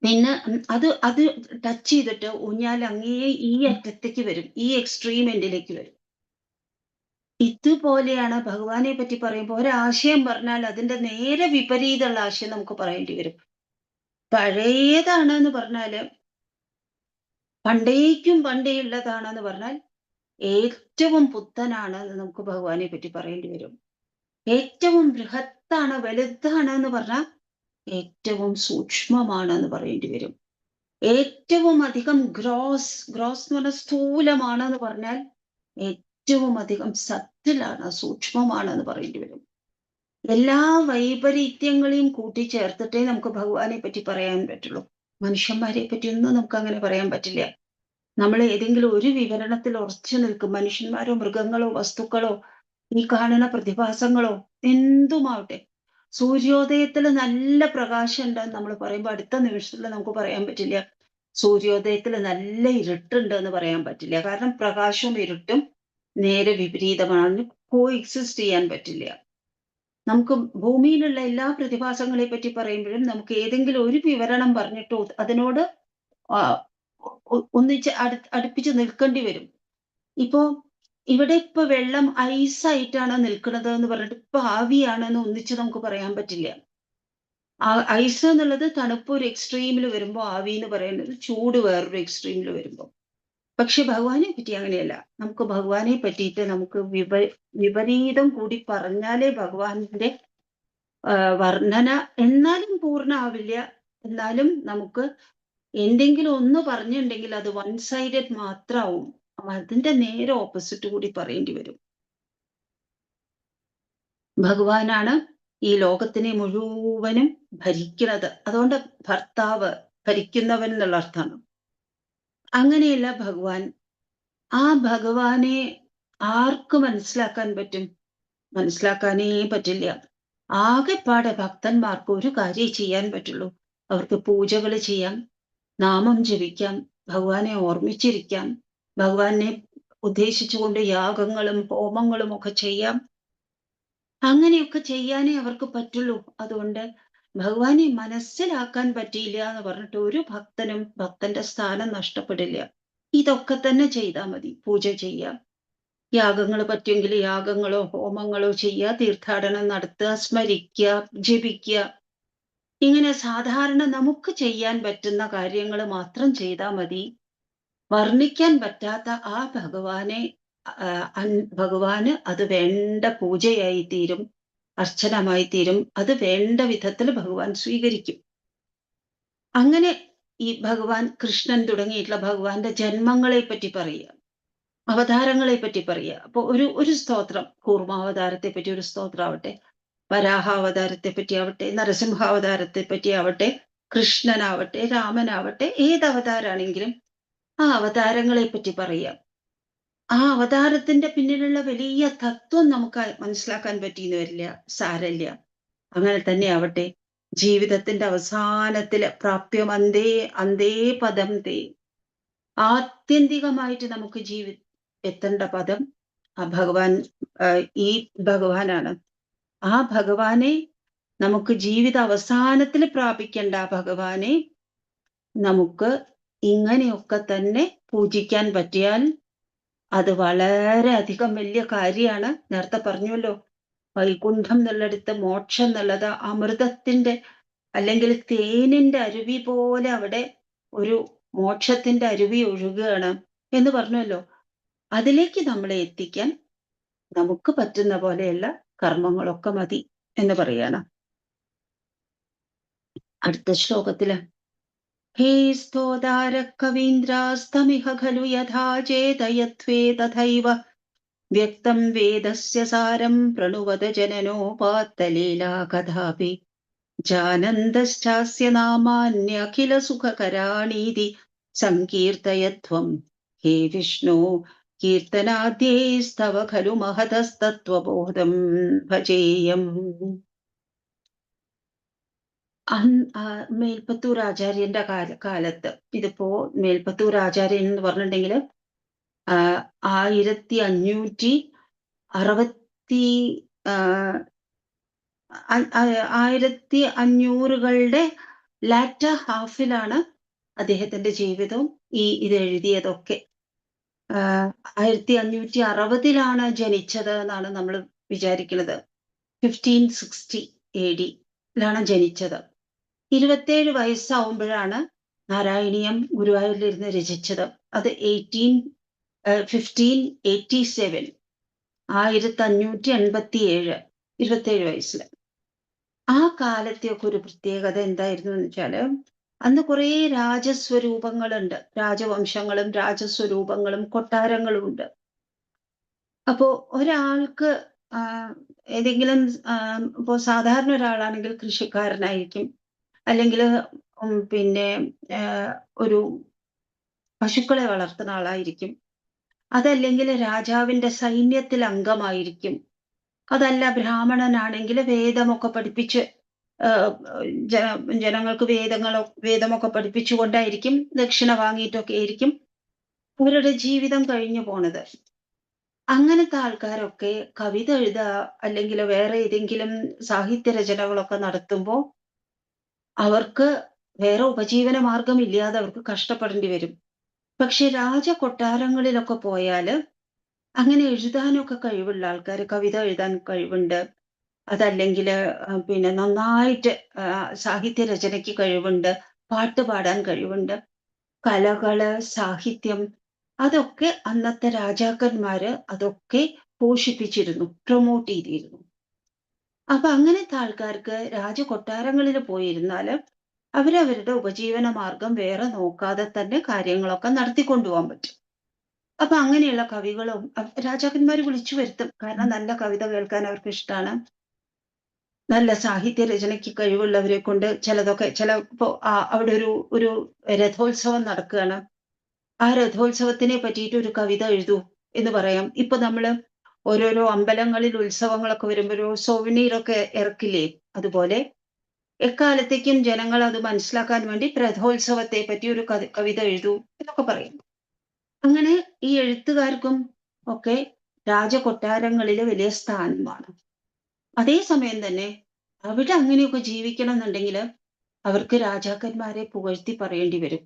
പിന്നെ അത് ടച്ച് ചെയ്തിട്ട് ഊഞ്ഞാൽ അങ്ങേ ഈ അറ്റത്തേക്ക് വരും, ഈ എക്സ്ട്രീം എൻഡിലേക്ക് വരും. ഇതുപോലെയാണ് ഭഗവാനെ പറ്റി പറയുമ്പോൾ ഒരാശയം പറഞ്ഞാൽ അതിന്റെ നേരെ വിപരീതമുള്ള ആശയം നമുക്ക് പറയേണ്ടി വരും. പഴയതാണെന്ന് പറഞ്ഞാല്, പണ്ടേ ഉള്ളതാണെന്ന് പറഞ്ഞാൽ ഏറ്റവും പുത്തനാണ് എന്ന് നമുക്ക് ഭഗവാനെ പറ്റി പറയേണ്ടി വരും. ഏറ്റവും ബൃഹത്താണ്, വലുതാണ് എന്ന് പറഞ്ഞാൽ ഏറ്റവും സൂക്ഷ്മമാണ് എന്ന് പറയേണ്ടി വരും. ഏറ്റവും അധികം ഗ്രോസ് എന്ന് പറഞ്ഞാൽ സ്ഥൂലമാണ് എന്ന് പറഞ്ഞാൽ ഏറ്റവും അധികം സത്തിലാണ്, സൂക്ഷ്മമാണ് എന്ന് പറയേണ്ടി വരും. എല്ലാ വൈപരീത്യങ്ങളെയും കൂട്ടിച്ചേർത്തിട്ടേ നമുക്ക് ഭഗവാനെ പറ്റി പറയാൻ പറ്റുള്ളൂ. മനുഷ്യന്മാരെ പറ്റിയൊന്നും നമുക്ക് അങ്ങനെ പറയാൻ പറ്റില്ല. നമ്മൾ ഏതെങ്കിലും ഒരു വിവരണത്തിൽ ഉറച്ചു നിൽക്കും. മനുഷ്യന്മാരോ മൃഗങ്ങളോ വസ്തുക്കളോ ഈ കാണുന്ന പ്രതിഭാസങ്ങളോ എന്തുമാവട്ടെ, സൂര്യോദയത്തിൽ നല്ല പ്രകാശം ഉണ്ടെന്ന് നമ്മൾ പറയുമ്പോൾ അടുത്ത നിമിഷത്തിൽ നമുക്ക് പറയാൻ പറ്റില്ല സൂര്യോദയത്തിൽ നല്ല ഇരുട്ടുണ്ട് എന്ന് പറയാൻ പറ്റില്ല. കാരണം പ്രകാശവും ഇരുട്ടും നേരെ വിപരീതമാണ്, കോഎക്സിസ്റ്റ് ചെയ്യാൻ പറ്റില്ല. നമുക്ക് ഭൂമിയിലുള്ള എല്ലാ പ്രതിഭാസങ്ങളെ പറ്റി പറയുമ്പോഴും നമുക്ക് ഏതെങ്കിലും ഒരു വിവരണം പറഞ്ഞിട്ട് അതിനോട് ഒന്നിച്ച് അടുപ്പിച്ച് നിൽക്കേണ്ടി വരും. ഇപ്പോ ഇവിടെ ഇപ്പൊ വെള്ളം ഐസായിട്ടാണ് നിൽക്കുന്നത് എന്ന് പറഞ്ഞിട്ട് ഇപ്പൊ ആവിയാണെന്ന് ഒന്നിച്ച് നമുക്ക് പറയാൻ പറ്റില്ല. ഐസ് എന്നുള്ളത് തണുപ്പ് ഒരു എക്സ്ട്രീമിൽ വരുമ്പോ ആവി എന്ന് പറയുന്നത് ചൂട് വേറൊരു എക്സ്ട്രീമിൽ വരുമ്പോ. പക്ഷെ ഭഗവാനെ പറ്റി അങ്ങനെയല്ല. നമുക്ക് ഭഗവാനെ പറ്റിയിട്ട് നമുക്ക് വിപരീതം കൂടി പറഞ്ഞാലേ ഭഗവാന്റെ വർണ്ണന എന്നാലും പൂർണ്ണമാവില്ല. എന്നാലും നമുക്ക് എന്തെങ്കിലും ഒന്ന് പറഞ്ഞിട്ടുണ്ടെങ്കിൽ അത് വൺ സൈഡഡ് മാത്രമാവും. അതിന്റെ നേരെ ഓപ്പോസിറ്റ് കൂടി പറയേണ്ടി വരും. ഭഗവാനാണ് ഈ ലോകത്തിനെ മുഴുവനും ഭരിക്കുന്നത്. അതുകൊണ്ട് ഭർത്താവ്, ഭരിക്കുന്നവൻ എന്നുള്ള അർത്ഥമാണ്. അങ്ങനെയല്ല ഭഗവാൻ. ആ ഭഗവാനെ ആർക്ക് മനസ്സിലാക്കാൻ പറ്റും? മനസ്സിലാക്കാനേ പറ്റില്ല. ആകെപ്പാടെ ഭക്തന്മാർക്ക് ഒരു കാര്യേ ചെയ്യാൻ പറ്റുള്ളൂ. അവർക്ക് പൂജകള് ചെയ്യാം, നാമം ജപിക്കാം, ഭഗവാനെ ഓർമ്മിച്ചിരിക്കാം, ഭഗവാനെ ഉദ്ദേശിച്ചുകൊണ്ട് യാഗങ്ങളും ഹോമങ്ങളും ഒക്കെ ചെയ്യാം. അങ്ങനെയൊക്കെ ചെയ്യാനേ അവർക്ക് പറ്റുള്ളൂ. അതുകൊണ്ട് ഭഗവാനെ മനസ്സിലാക്കാൻ പറ്റിയില്ല എന്ന് പറഞ്ഞിട്ട് ഒരു ഭക്തനും ഭക്തന്റെ സ്ഥാനം നഷ്ടപ്പെടില്ല. ഇതൊക്കെ തന്നെ ചെയ്താൽ മതി. പൂജ ചെയ്യാം, യാഗങ്ങള് പറ്റുമെങ്കിൽ യാഗങ്ങളോ ഹോമങ്ങളോ ചെയ്യുക, തീർത്ഥാടനം നടത്തുക, സ്മരിക്കുക, ജപിക്കുക. ഇങ്ങനെ സാധാരണ നമുക്ക് ചെയ്യാൻ പറ്റുന്ന കാര്യങ്ങള് മാത്രം ചെയ്താൽ മതി. വർണ്ണിക്കാൻ പറ്റാത്ത ആ ഭഗവാനെ ഭഗവാന് അത് വേണ്ട പൂജയായി തീരും, അർച്ചനമായി തീരും. അത് വേണ്ട വിധത്തിൽ ഭഗവാൻ സ്വീകരിക്കും. അങ്ങനെ ഈ ഭഗവാൻ കൃഷ്ണൻ തുടങ്ങിയിട്ടുള്ള ഭഗവാന്റെ ജന്മങ്ങളെ പറ്റി പറയുക, അവതാരങ്ങളെ പറ്റി പറയുക. അപ്പൊ ഒരു സ്തോത്രം, കൂർമാവതാരത്തെ പറ്റി ഒരു സ്തോത്രം ആവട്ടെ, വരാഹാവതാരത്തെ പറ്റി ആവട്ടെ, നരസിംഹാവതാരത്തെ പറ്റി ആവട്ടെ, കൃഷ്ണനാവട്ടെ, രാമനാവട്ടെ, ഏത് അവതാരാണെങ്കിലും ആ അവതാരങ്ങളെ പറ്റി പറയാം. ആ അവതാരത്തിന്റെ പിന്നിലുള്ള വലിയ തത്വം നമുക്ക് മനസ്സിലാക്കാൻ പറ്റിയെന്ന് വരില്ല, സാരല്ല. അങ്ങനെ തന്നെ ആവട്ടെ. ജീവിതത്തിന്റെ അവസാനത്തില് പ്രാപ്യം അന്തേ അന്തേ പദം തേ. ആത്യന്തികമായിട്ട് നമുക്ക് എത്തേണ്ട പദം ആ ഭഗവാൻ, ഈ ഭഗവാനാണ്. ആ ഭഗവാനെ നമുക്ക് ജീവിത അവസാനത്തിൽ പ്രാപിക്കേണ്ട ആ ഭഗവാനെ നമുക്ക് ഇങ്ങനെയൊക്കെ തന്നെ പൂജിക്കാൻ പറ്റിയാൽ അത് വളരെ അധികം വലിയ കാര്യമാണ്. നേരത്തെ പറഞ്ഞല്ലോ, വൈകുണ്ഠം എന്നുള്ളിടത്ത് മോക്ഷം എന്നുള്ളത് അമൃതത്തിന്റെ അല്ലെങ്കിൽ തേനിന്റെ അരുവി പോലെ അവിടെ ഒരു മോക്ഷത്തിന്റെ അരുവി ഒഴുകുകയാണ് എന്ന് പറഞ്ഞല്ലോ. അതിലേക്ക് നമ്മളെ എത്തിക്കാൻ നമുക്ക് പറ്റുന്ന പോലെയുള്ള കർമ്മങ്ങളൊക്കെ മതി എന്ന് പറയാണ് അടുത്ത ശ്ലോകത്തില്. ഹേ സ്തോദാര കവീന്ദ്രാസ്തമിഹ ഖലു യഥാ ചേതയത്വേ തഥൈവ വ്യക്തം വേദസ്യ സാരം പ്രണുവത ജനനോപാത്തലീലാ കഥാപി ജാനന്തശ്ചാസ്യ നാമാന്യഖില സുഖകരാണീതി സങ്കീർത്തയത്വം ഹേ വിഷ്ണു കീർത്തനാദ്യൈസ്തവ ഖലു മഹതസ്തത്വബോധം ഭജേയം. മേൽപ്പത്തൂർ ആചാര്യന്റെ കാലത്ത്, ഇതിപ്പോ മേൽപ്പത്തൂർ ആചാര്യൻ എന്ന് പറഞ്ഞിട്ടുണ്ടെങ്കിൽ 1500കളുടെ ലാറ്റർ ഹാഫിലാണ് അദ്ദേഹത്തിന്റെ ജീവിതവും ഇത് എഴുതിയതൊക്കെ. 1560 ജനിച്ചത് എന്നാണ് നമ്മൾ വിചാരിക്കുന്നത്. 1560 AD ജനിച്ചത്. 27 വയസ്സാവുമ്പോഴാണ് നാരായണീയം ഗുരുവായൂരിലിരുന്ന് രചിച്ചത്. അത് 1587, 1587, 27 വയസ്സിൽ. ആ കാലത്തെയൊക്കെ ഒരു പ്രത്യേകത എന്തായിരുന്നു എന്ന് വെച്ചാല്, അന്ന് കുറേ രാജസ്വരൂപങ്ങളുണ്ട്, രാജവംശങ്ങളും രാജസ്വരൂപങ്ങളും കൊട്ടാരങ്ങളും ഉണ്ട്. അപ്പോ ഒരാൾക്ക് ഏതെങ്കിലും ഇപ്പോ സാധാരണ ഒരാളാണെങ്കിൽ കൃഷിക്കാരനായിരിക്കും, അല്ലെങ്കിൽ പിന്നെ ഒരു പശുക്കളെ വളർത്തുന്ന ആളായിരിക്കും, അതല്ലെങ്കിൽ രാജാവിന്റെ സൈന്യത്തിൽ അംഗമായിരിക്കും, അതല്ല ബ്രാഹ്മണനാണെങ്കിൽ വേദമൊക്കെ പഠിപ്പിച്ച് ജനങ്ങൾക്ക് വേദമൊക്കെ പഠിപ്പിച്ചുകൊണ്ടായിരിക്കും, ദക്ഷിണ വാങ്ങിയിട്ടൊക്കെ ആയിരിക്കും അവരുടെ ജീവിതം കഴിഞ്ഞു പോണത്. അങ്ങനത്തെ ആൾക്കാരൊക്കെ കവിത എഴുതുക അല്ലെങ്കിൽ വേറെ ഏതെങ്കിലും സാഹിത്യ രചനകളൊക്കെ നടത്തുമ്പോൾ അവർക്ക് വേറെ ഉപജീവന മാർഗം ഇല്ലാതെ അവർക്ക് കഷ്ടപ്പെടേണ്ടി വരും. പക്ഷെ രാജകൊട്ടാരങ്ങളിലൊക്കെ പോയാല് അങ്ങനെ എഴുതാനൊക്കെ കഴിവുള്ള ആൾക്കാർ, കവിത എഴുതാൻ കഴിവുണ്ട്, അതല്ലെങ്കിൽ പിന്നെ നന്നായിട്ട് സാഹിത്യ രചനയ്ക്ക് കഴിവുണ്ട്, പാട്ട് പാടാൻ കഴിവുണ്ട്, കലകള്, സാഹിത്യം, അതൊക്കെ അന്നത്തെ രാജാക്കന്മാര് അതൊക്കെ പോഷിപ്പിച്ചിരുന്നു, പ്രൊമോട്ട് ചെയ്തിരുന്നു. അപ്പൊ അങ്ങനത്തെ ആൾക്കാർക്ക് രാജകൊട്ടാരങ്ങളിൽ പോയിരുന്നാല് അവരവരുടെ ഉപജീവന മാർഗം വേറെ നോക്കാതെ തന്നെ കാര്യങ്ങളൊക്കെ നടത്തിക്കൊണ്ടുപോകാൻ പറ്റും. അപ്പൊ അങ്ങനെയുള്ള കവികളും രാജാക്കന്മാര് വിളിച്ചു വരുത്തും. കാരണം നല്ല കവിത കേൾക്കാൻ അവർക്ക് ഇഷ്ടമാണ്. നല്ല സാഹിത്യ രചനയ്ക്ക് കഴിവുള്ളവരെ കൊണ്ട് ഇപ്പോ അവിടെ ഒരു രഥോത്സവം നടക്കുകയാണ്. ആ രഥോത്സവത്തിനെ പറ്റിയിട്ട് ഒരു കവിത എഴുതൂ എന്ന് പറയാം. ഇപ്പൊ നമ്മള് ഓരോരോ അമ്പലങ്ങളിൽ ഉത്സവങ്ങളൊക്കെ വരുമ്പോഴോ സോവനീറൊക്കെ ഇറക്കില്ലേ? അതുപോലെ എക്കാലത്തേക്കും ജനങ്ങൾ അത് മനസ്സിലാക്കാൻ വേണ്ടി രഥോത്സവത്തെ പറ്റി ഒരു കവിത എഴുതൂ എന്നൊക്കെ പറയും. അങ്ങനെ ഈ എഴുത്തുകാർക്കും ഒക്കെ രാജകൊട്ടാരങ്ങളില് വലിയ സ്ഥാനമാണ്. അതേസമയം തന്നെ അവിടെ അങ്ങനെയൊക്കെ ജീവിക്കണം എന്നുണ്ടെങ്കില് അവർക്ക് രാജാക്കന്മാരെ പുകഴ്ത്തി പറയേണ്ടി വരും.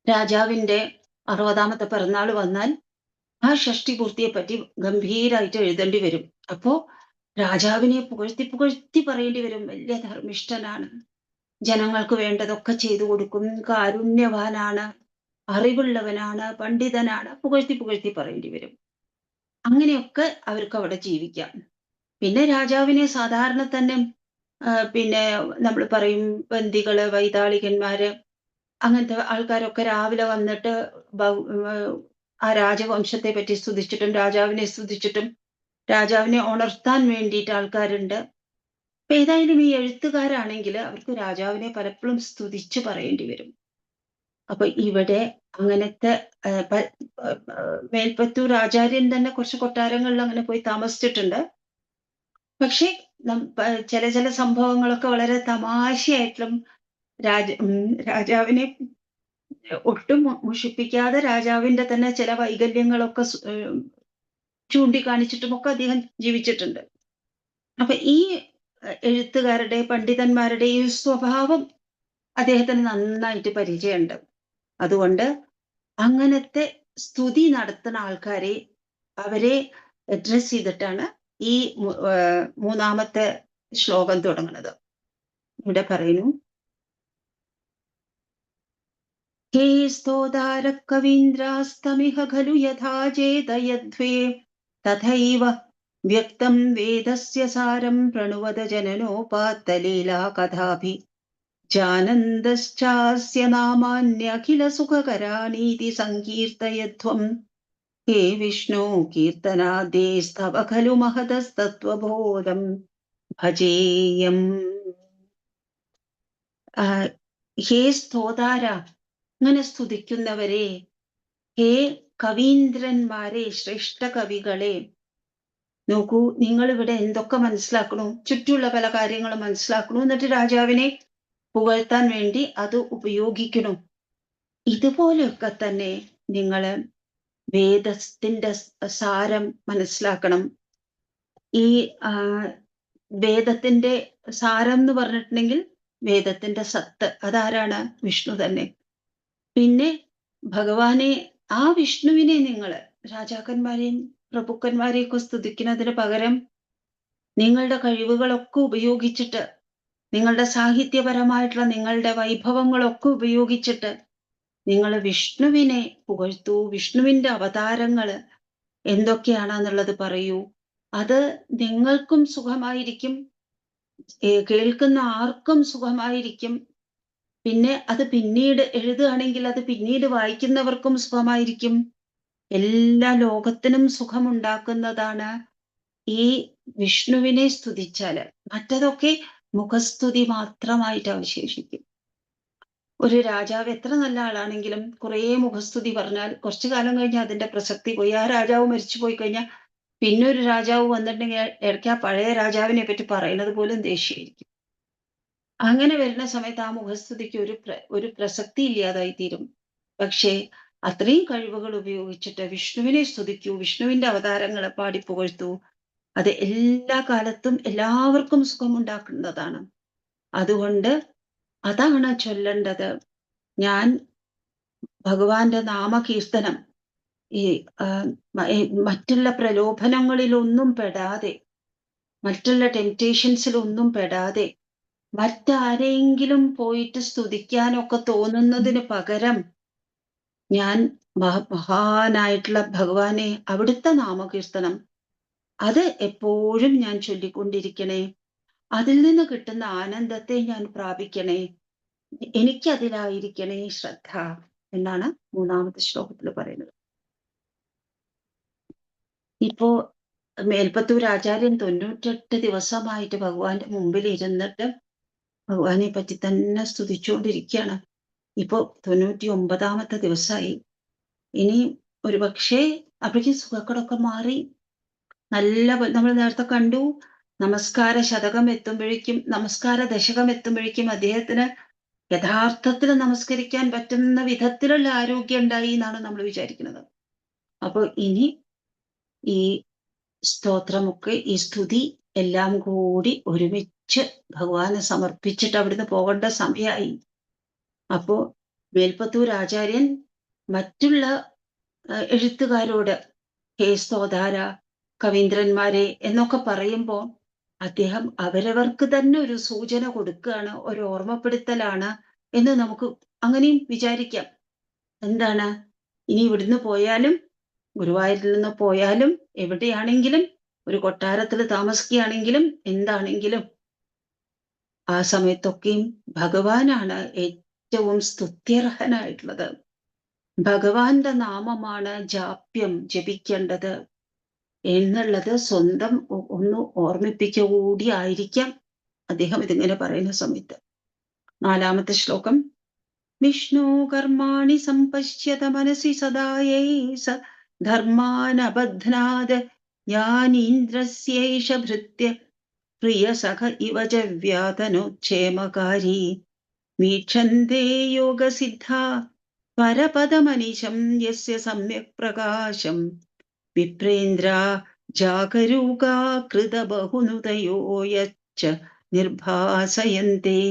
രാജാവിന്റെ 60ാമത്തെ പിറന്നാൾ വന്നാൽ ആ ഷഷ്ടിപൂർത്തിയെ പറ്റി ഗംഭീരായിട്ട് എഴുതേണ്ടി വരും. അപ്പോ രാജാവിനെ പുകഴ്ത്തി പുകഴ്ത്തി പറയേണ്ടി വരും. വലിയ ധർമ്മിഷ്ഠനാണ്, ജനങ്ങൾക്ക് വേണ്ടതൊക്കെ ചെയ്തു കൊടുക്കും, കാരുണ്യവാനാണ്, അറിവുള്ളവനാണ്, പണ്ഡിതനാണ്, പുകഴ്ത്തി പുകഴ്ത്തി പറയേണ്ടി വരും. അങ്ങനെയൊക്കെ അവർക്ക് അവിടെ ജീവിക്കാം. പിന്നെ രാജാവിനെ സാധാരണ തന്നെ പിന്നെ നമ്മൾ പറയും ബന്ദികള്, വൈതാളികന്മാര്, അങ്ങനത്തെ ആൾക്കാരൊക്കെ രാവിലെ വന്നിട്ട് ആ രാജവംശത്തെ പറ്റി സ്തുതിച്ചിട്ടും രാജാവിനെ സ്തുതിച്ചിട്ടും രാജാവിനെ ഉണർത്താൻ വേണ്ടിയിട്ട് ആൾക്കാരുണ്ട്. അപ്പൊ ഏതായാലും ഈ എഴുത്തുകാരാണെങ്കിൽ അവർക്ക് രാജാവിനെ പലപ്പോഴും സ്തുതിച്ച് പറയേണ്ടി വരും. അപ്പൊ ഇവിടെ അങ്ങനത്തെ മേൽപ്പത്തൂർ ആചാര്യൻ തന്നെ കുറച്ച് കൊട്ടാരങ്ങളിൽ അങ്ങനെ പോയി താമസിച്ചിട്ടുണ്ട്. പക്ഷെ ചില ചില സംഭവങ്ങളൊക്കെ വളരെ തമാശയായിട്ടും രാജാവിനെ ഒട്ടും മുഷിപ്പിക്കാതെ രാജാവിന്റെ തന്നെ ചില വൈകല്യങ്ങളൊക്കെ ചൂണ്ടിക്കാണിച്ചിട്ടുമൊക്കെ അദ്ദേഹം ജീവിച്ചിട്ടുണ്ട്. അപ്പൊ ഈ എഴുത്തുകാരുടെ, പണ്ഡിതന്മാരുടെ ഈ സ്വഭാവം അദ്ദേഹത്തിന് നന്നായിട്ട് പരിചയമുണ്ട്. അതുകൊണ്ട് അങ്ങനത്തെ സ്തുതി നടത്തുന്ന ആൾക്കാരെ അവരെ അഡ്രസ് ചെയ്തിട്ടാണ് ഈ 3ാമത്തെ ശ്ലോകം തുടങ്ങുന്നത്. ഇവിടെ പറയുന്നു, ഹേ സ്തോതാരഃ കവീന്ദ്രാസ്തമിഹ ഖലു യഥാ ചേതയധ്വേ തഥൈവ വ്യക്തം വേദസ്യ സാരം പ്രണുവത ജനനോപാത്തലീലാ കഥാഭി ജാനന്ദശ്ചാസ്യ നാമാന്യഖില സുഖകരാണീതി സങ്കീർത്തയധ്വം ഹേ വിഷ്ണു കീർത്തനാദേസ്തവ ഖലു മഹതസ്തത്വബോധം ഭജേയം. ഹേ സ്തോതാര, അങ്ങനെ സ്തുതിക്കുന്നവരെ, ഹേ കവീന്ദ്രന്മാരെ, ശ്രേഷ്ഠ കവികളെ, നോക്കൂ, നിങ്ങൾ ഇവിടെ എന്തൊക്കെ മനസ്സിലാക്കണു, ചുറ്റുമുള്ള പല കാര്യങ്ങളും മനസ്സിലാക്കണു, എന്നിട്ട് രാജാവിനെ പുകഴ്ത്താൻ വേണ്ടി അത് ഉപയോഗിക്കണം. ഇതുപോലെയൊക്കെ തന്നെ നിങ്ങൾ വേദത്തിന്റെ സാരം മനസ്സിലാക്കണം. ഈ വേദത്തിന്റെ സാരം എന്ന് പറഞ്ഞിട്ടുണ്ടെങ്കിൽ വേദത്തിന്റെ സത്ത്, അതാരാണ്? വിഷ്ണു തന്നെ. പിന്നെ ഭഗവാനെ, ആ വിഷ്ണുവിനെ നിങ്ങൾ രാജാക്കന്മാരെയും പ്രഭുക്കന്മാരെയൊക്കെ സ്തുതിക്കുന്നതിന് പകരം നിങ്ങളുടെ കഴിവുകളൊക്കെ ഉപയോഗിച്ചിട്ട്, നിങ്ങളുടെ സാഹിത്യപരമായിട്ടുള്ള നിങ്ങളുടെ വൈഭവങ്ങളൊക്കെ ഉപയോഗിച്ചിട്ട് നിങ്ങൾ വിഷ്ണുവിനെ പുകഴ്ത്തൂ, വിഷ്ണുവിന്റെ അവതാരങ്ങൾ എന്തൊക്കെയാണെന്നുള്ളത് പറയൂ. അത് നിങ്ങൾക്കും സുഖമായിരിക്കും, കേൾക്കുന്ന ആർക്കും സുഖമായിരിക്കും. പിന്നെ അത് പിന്നീട് എഴുതുകയാണെങ്കിൽ അത് പിന്നീട് വായിക്കുന്നവർക്കും സുഖമായിരിക്കും. എല്ലാ ലോകത്തിനും സുഖമുണ്ടാക്കുന്നതാണ് ഈ വിഷ്ണുവിനെ സ്തുതിച്ചാല്. മറ്റതൊക്കെ മുഖസ്തുതി മാത്രമായിട്ട് അവശേഷിക്കും. ഒരു രാജാവ് എത്ര നല്ല ആളാണെങ്കിലും കുറേ മുഖസ്തുതി പറഞ്ഞാൽ കുറച്ചു കാലം കഴിഞ്ഞാൽ അതിന്റെ പ്രസക്തി പോയി. ആ രാജാവ് മരിച്ചു പോയി കഴിഞ്ഞാൽ പിന്നെ ഒരു രാജാവ് വന്നിട്ടുണ്ടെങ്കിൽ ഇടയ്ക്ക് ആ പഴയ രാജാവിനെ പറ്റി പറയുന്നത് പോലും ദേഷ്യമായിരിക്കും. അങ്ങനെ വരുന്ന സമയത്ത് ആ മുഖസ്തുതിക്ക് ഒരു പ്രസക്തി ഇല്ലാതായി തീരും. പക്ഷേ അത്രയും കഴിവുകൾ ഉപയോഗിച്ചിട്ട് വിഷ്ണുവിനെ സ്തുതിക്കൂ, വിഷ്ണുവിന്റെ അവതാരങ്ങളെ പാടി പുകഴ്ത്തൂ. അത് എല്ലാ കാലത്തും എല്ലാവർക്കും സുഖമുണ്ടാക്കുന്നതാണ്. അതുകൊണ്ട് അതാണ് ചൊല്ലേണ്ടത്. ഞാൻ ഭഗവാന്റെ നാമകീർത്തനം ഈ മറ്റുള്ള പ്രലോഭനങ്ങളിലൊന്നും പെടാതെ, മറ്റുള്ള ടെംപ്റ്റേഷൻസിലൊന്നും പെടാതെ, മറ്റാരെങ്കിലും പോയിട്ട് സ്തുതിക്കാനൊക്കെ തോന്നുന്നതിന് പകരം ഞാൻ മഹാനായിട്ടുള്ള ഭഗവാനെ, അവിടുത്തെ നാമകീർത്തനം അത് എപ്പോഴും ഞാൻ ചൊല്ലിക്കൊണ്ടിരിക്കണേ, അതിൽ നിന്ന് കിട്ടുന്ന ആനന്ദത്തെ ഞാൻ പ്രാപിക്കണേ, എനിക്കതിലായിരിക്കണേ ശ്രദ്ധ എന്നാണ് 3ാമത്തെ ശ്ലോകത്തിൽ പറയുന്നത്. ഇപ്പോ മേൽപ്പത്തൂർ ആചാര്യൻ 98 ദിവസമായിട്ട് ഭഗവാന്റെ മുമ്പിൽ ഇരുന്നിട്ട് ഭഗവാനെ പറ്റി തന്നെ സ്തുതിച്ചുകൊണ്ടിരിക്കുകയാണ്. ഇപ്പൊ 99ാമത്തെ ദിവസമായി. ഇനി ഒരുപക്ഷേ അപ്പോഴേക്കും സുഖക്കേടൊക്കെ മാറി നല്ല നമ്മൾ നേരത്തെ കണ്ടു. നമസ്കാര ശതകം എത്തുമ്പോഴേക്കും, നമസ്കാര ദശകം എത്തുമ്പോഴേക്കും അദ്ദേഹത്തിന് യഥാർത്ഥത്തിൽ നമസ്കരിക്കാൻ പറ്റുന്ന വിധത്തിലുള്ള ആരോഗ്യം ഉണ്ടായി എന്നാണ് നമ്മൾ വിചാരിക്കുന്നത്. അപ്പോൾ ഇനി ഈ സ്തോത്രമൊക്കെ, ഈ സ്തുതി എല്ലാം കൂടി ഒരുമിച്ച് ഭഗവാന് സമർപ്പിച്ചിട്ട് അവിടുന്ന് പോകേണ്ട സമയമായി. അപ്പോ മേൽപ്പത്തൂർ ആചാര്യൻ മറ്റുള്ള എഴുത്തുകാരോട് ഹേ സ്തോതാര, കവീന്ദ്രന്മാരെ എന്നൊക്കെ പറയുമ്പോൾ അദ്ദേഹം അവരവർക്ക് തന്നെ ഒരു സൂചന കൊടുക്കുകയാണ്, ഒരു ഓർമ്മപ്പെടുത്തലാണ് എന്ന് നമുക്ക് അങ്ങനെയും വിചാരിക്കാം. എന്താണ്, ഇനി ഇവിടുന്ന് പോയാലും, ഗുരുവായൂരിൽ നിന്ന് പോയാലും, എവിടെയാണെങ്കിലും, ഒരു കൊട്ടാരത്തിൽ താമസിക്കുകയാണെങ്കിലും, എന്താണെങ്കിലും ആ സമയത്തൊക്കെയും ഭഗവാനാണ് ഏറ്റവും സ്തുത്യർഹനായിട്ടുള്ളത്. ഭഗവാന്റെ നാമമാണ് ജാപ്യം, ജപിക്കേണ്ടത് എന്നുള്ളത് സ്വന്തം ഒന്ന് ഓർമ്മിപ്പിക്കുക കൂടി ആയിരിക്കാം അദ്ദേഹം ഇതിങ്ങനെ പറയുന്ന സമയത്ത്. 4ാമത്തെ ശ്ലോകം. വിഷ്ണു കർമാണി സമ്പശ്യത മനസി സദായൈ സ ധർമാനബധ്നാത് ജ്ഞാനീന്ദ്രസ്യൈഷ ഭൃത്യ പ്രിയസഖ ഇവ ച വ്യാതനോക്ഷേമകാരി വീക്ഷന്തേ യോഗസിദ്ധാ പരപദമനിശം യസ്യ സമ്യക് പ്രകാശം വിപ്രേന്ദ്ര ജാഗരൂകാ കൃത ബഹുനുതയോ യച്ഛ നിർഭാസയന്തേ.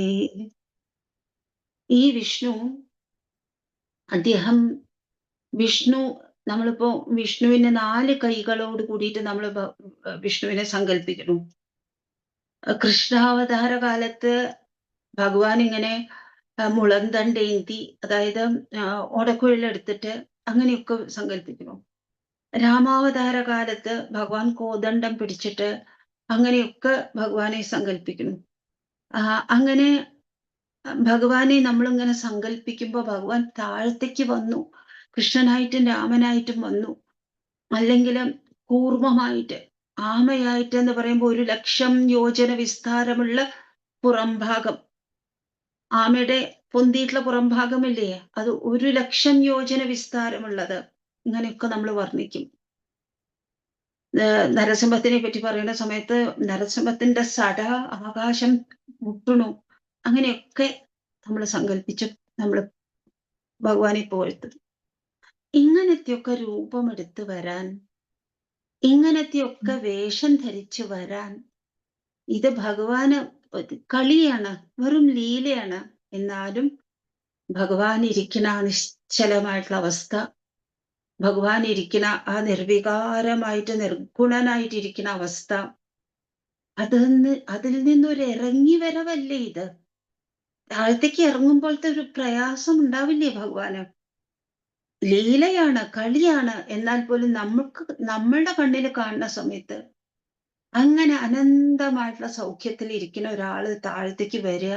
ഈ വിഷ്ണു, അദ്ദേഹം വിഷ്ണു, നമ്മളിപ്പോ വിഷ്ണുവിന് 4 കൈകളോട് കൂടിയിട്ട് നമ്മൾ വിഷ്ണുവിനെ സങ്കല്പിക്കുന്നു. കൃഷ്ണാവതാര കാലത്ത് ഭഗവാൻ ഇങ്ങനെ മുളന്തണ്ടേന്തി, അതായത് ഓടക്കുഴലെടുത്തിട്ട് അങ്ങനെയൊക്കെ സങ്കല്പിക്കുന്നു. രാമാവതാര കാലത്ത് ഭഗവാൻ കോദണ്ഡം പിടിച്ചിട്ട് അങ്ങനെയൊക്കെ ഭഗവാനെ സങ്കല്പിക്കുന്നു. അങ്ങനെ ഭഗവാനെ നമ്മളിങ്ങനെ സങ്കല്പിക്കുമ്പോൾ ഭഗവാൻ താഴത്തേക്ക് വന്നു, കൃഷ്ണനായിട്ടും രാമനായിട്ടും വന്നു. അല്ലെങ്കിൽ കൂർമ്മമായിട്ട്, ആമയായിട്ട് എന്ന് പറയുമ്പോൾ 1,00,000 യോജന വിസ്താരമുള്ള പുറംഭാഗം, ആമയുടെ പൊന്തിയിട്ടുള്ള പുറംഭാഗമില്ലേ, അത് 1,00,000 യോജന വിസ്താരമുള്ളത്. ഇങ്ങനെയൊക്കെ നമ്മൾ വർണ്ണിക്കും. നരസിംഹത്തിനെ പറ്റി പറയുന്ന സമയത്ത് നരസിംഹത്തിന്റെ സട ആകാശം മുട്ടണു, അങ്ങനെയൊക്കെ നമ്മൾ സങ്കല്പിച്ച് നമ്മൾ ഭഗവാനെ പോഴ്ത്തും. ഇങ്ങനത്തെയൊക്കെ രൂപമെടുത്ത് വരാൻ, ഇങ്ങനത്തെയൊക്കെ വേഷം ധരിച്ചു വരാൻ, ഇത് ഭഗവാന് കളിയാണ്, വെറും ലീലയാണ്. എന്നാലും ഭഗവാൻ ഇരിക്കുന്ന ആ നിശ്ചലമായിട്ടുള്ള അവസ്ഥ, ഭഗവാൻ ഇരിക്കുന്ന ആ നിർവികാരമായിട്ട് നിർഗുണനായിട്ടിരിക്കുന്ന അവസ്ഥ, അതിൽ നിന്നൊരു ഇറങ്ങി വരവല്ലേ ഇത്. താഴത്തേക്ക് ഇറങ്ങുമ്പോഴത്തെ ഒരു പ്രയാസം ഉണ്ടാവില്ലേ ഭഗവാന്? ലീലയാണ്, കളിയാണ്. എന്നാൽ പോലും നമ്മളുടെ കണ്ണിൽ കാണുന്ന സമയത്ത് അങ്ങനെ അനന്തമായിട്ടുള്ള സൗഖ്യത്തിൽ ഇരിക്കുന്ന ഒരാള് താഴത്തേക്ക് വരിക,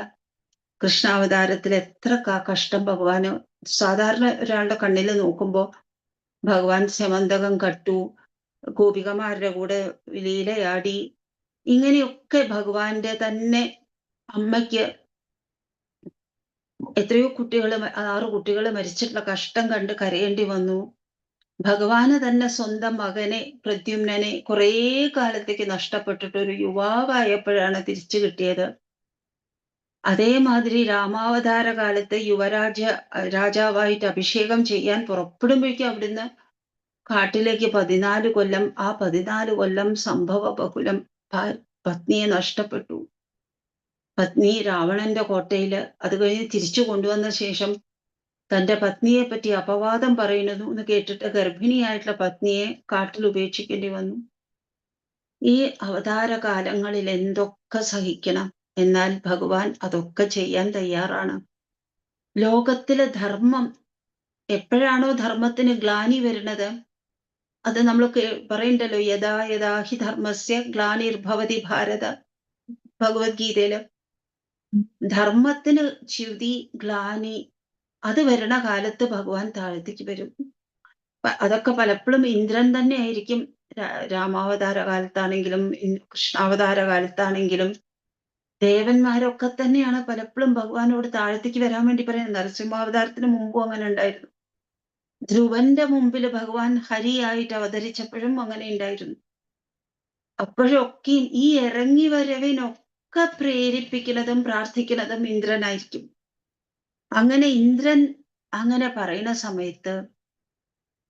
കൃഷ്ണാവതാരത്തിൽ എത്ര കഷ്ടം ഭഗവാന്. സാധാരണ ഒരാളുടെ കണ്ണിൽ നോക്കുമ്പോൾ ഭഗവാൻ സമന്തകം കട്ടു, ഗോപികമാരുടെ കൂടെ ലീലയാടി, ഇങ്ങനെയൊക്കെ ഭഗവാന്റെ തന്നെ അമ്മയ്ക്ക് എത്രയോ കുട്ടികൾ, 6 കുട്ടികൾ മരിച്ചിട്ടുള്ള കഷ്ടം കണ്ട് കരയേണ്ടി വന്നു. ഭഗവാന് തന്നെ സ്വന്തം മകനെ പ്രദ്യുമ്നനെ കുറേ കാലത്തേക്ക് നഷ്ടപ്പെട്ടിട്ട് ഒരു യുവാവായപ്പോഴാണ് തിരിച്ചു കിട്ടിയത്. അതേമാതിരി രാമാവതാര കാലത്ത് രാജാവായിട്ട് അഭിഷേകം ചെയ്യാൻ പുറപ്പെടുമ്പോഴേക്കും അവിടുന്ന് കാട്ടിലേക്ക് 14 കൊല്ലം, ആ 14 കൊല്ലം സംഭവ ബഹുലം പത്നിയെ നഷ്ടപ്പെട്ടു. പത്നി രാവണന്റെ കോട്ടയില്, അത് കഴിഞ്ഞ് തിരിച്ചു കൊണ്ടുവന്ന ശേഷം തന്റെ പത്നിയെ പറ്റി അപവാദം പറയുന്നു എന്ന് കേട്ടിട്ട് ഗർഭിണിയായിട്ടുള്ള പത്നിയെ കാട്ടിൽ ഉപേക്ഷിക്കേണ്ടി വന്നു. ഈ അവതാര കാലങ്ങളിൽ എന്തൊക്കെ സഹിക്കണം, എന്നാൽ ഭഗവാൻ അതൊക്കെ ചെയ്യാൻ തയ്യാറാണ്. ലോകത്തിലെ ധർമ്മം എപ്പോഴാണോ ധർമ്മത്തിന് ഗ്ലാനി വരുന്നത്, അത് നമ്മൾ പറയണ്ടല്ലോ, യഥാ യഥാ ഹി ധർമ്മസ്യ ഗ്ലാനിർഭവതി ഭാരത, ഭഗവത്ഗീതയില്. ധർമ്മത്തിന് ച്യുതി, ഗ്ലാനി അത് വരണ കാലത്ത് ഭഗവാൻ താഴത്തേക്ക് വരും. അതൊക്കെ പലപ്പോഴും ഇന്ദ്രൻ തന്നെ ആയിരിക്കും. രാമാവതാര കാലത്താണെങ്കിലും കൃഷ്ണാവതാര കാലത്താണെങ്കിലും ദേവന്മാരൊക്കെ തന്നെയാണ് പലപ്പോഴും ഭഗവാനോട് താഴത്തേക്ക് വരാൻ വേണ്ടി പറയുന്നത്. നരസിംഹാവതാരത്തിന് മുമ്പും അങ്ങനെ ഉണ്ടായിരുന്നു. ധ്രുവന്റെ മുമ്പിൽ ഭഗവാൻ ഹരിയായിട്ട് അവതരിച്ചപ്പോഴും അങ്ങനെ ഉണ്ടായിരുന്നു. അപ്പോഴൊക്കെ ഈ ഇറങ്ങി വരവിനൊക്കെ പ്രേരിപ്പിക്കുന്നതും പ്രാർത്ഥിക്കുന്നതും ഇന്ദ്രനായിരിക്കും. അങ്ങനെ ഇന്ദ്രൻ അങ്ങനെ പറയുന്ന സമയത്ത്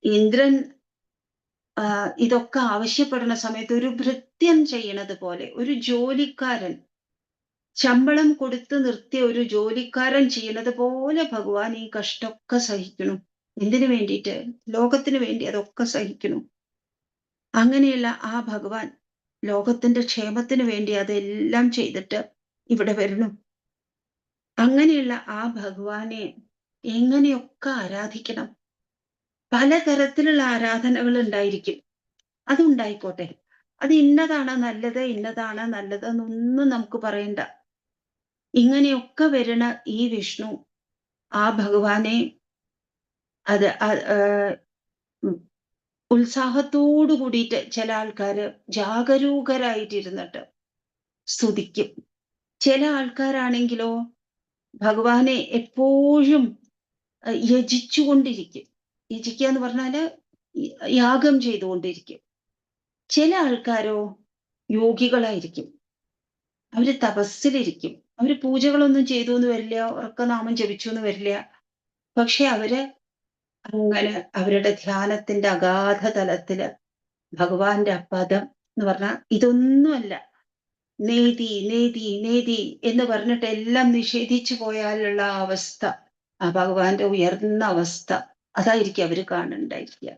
ഇന്ദ്രൻ ഇതൊക്കെ ആവശ്യപ്പെടുന്ന സമയത്ത് ഒരു ഭൃത്യൻ ചെയ്യണത് പോലെ, ഒരു ജോലിക്കാരൻ ശമ്പളം കൊടുത്ത് നിർത്തിയ ഒരു ജോലിക്കാരൻ ചെയ്യുന്നത് പോലെ ഭഗവാൻ ഈ കഷ്ടമൊക്കെ സഹിക്കണം. എന്തിനു വേണ്ടിയിട്ട്? ലോകത്തിന് വേണ്ടി അതൊക്കെ സഹിക്കണം. അങ്ങനെയുള്ള ആ ഭഗവാൻ ലോകത്തിന്റെ ക്ഷേമത്തിന് വേണ്ടി അതെല്ലാം ചെയ്തിട്ട് ഇവിടെ വരണം. അങ്ങനെയുള്ള ആ ഭഗവാനെ എങ്ങനെയൊക്കെ ആരാധിക്കണം. പലതരത്തിലുള്ള ആരാധനകൾ ഉണ്ടായിരിക്കും. അതുണ്ടായിക്കോട്ടെ. അത് ഇന്നതാണ് നല്ലത്, ഇന്നതാണ് നല്ലത് എന്നൊന്നും നമുക്ക് പറയണ്ട. ഇങ്ങനെയൊക്കെ വരണ ഈ വിഷ്ണു ആ ഭഗവാനെ അത് ഉത്സാഹത്തോടു കൂടിയിട്ട് ചില ആൾക്കാര് ജാഗരൂകരായിട്ടിരുന്നിട്ട് സ്തുതിക്കും. ചില ആൾക്കാരാണെങ്കിലോ ഭഗവാനെ എപ്പോഴും യജിച്ചുകൊണ്ടിരിക്കും. യജിക്കുക എന്ന് പറഞ്ഞാല് യാഗം ചെയ്തുകൊണ്ടിരിക്കും. ചില ആൾക്കാരോ യോഗികളായിരിക്കും. അവര് തപസ്സിലിരിക്കും. അവര് പൂജകളൊന്നും ചെയ്തു എന്ന് വരില്ല, ഉറക്കനാമം ജപിച്ചു എന്ന് വരില്ല. പക്ഷെ അവര് അങ്ങനെ അവരുടെ ധ്യാനത്തിന്റെ അഗാധ തലത്തില് ഭഗവാന്റെ പദം എന്ന് പറഞ്ഞാൽ ഇതൊന്നുമല്ല, നേതി നേതി നേതി എന്ന് പറഞ്ഞിട്ട് എല്ലാം നിഷേധിച്ചു പോയാലുള്ള അവസ്ഥ, ആ ഭഗവാന്റെ ഉയർന്ന അവസ്ഥ, അതായിരിക്കും അവര് കാണുന്നുണ്ടായിരിക്കുക.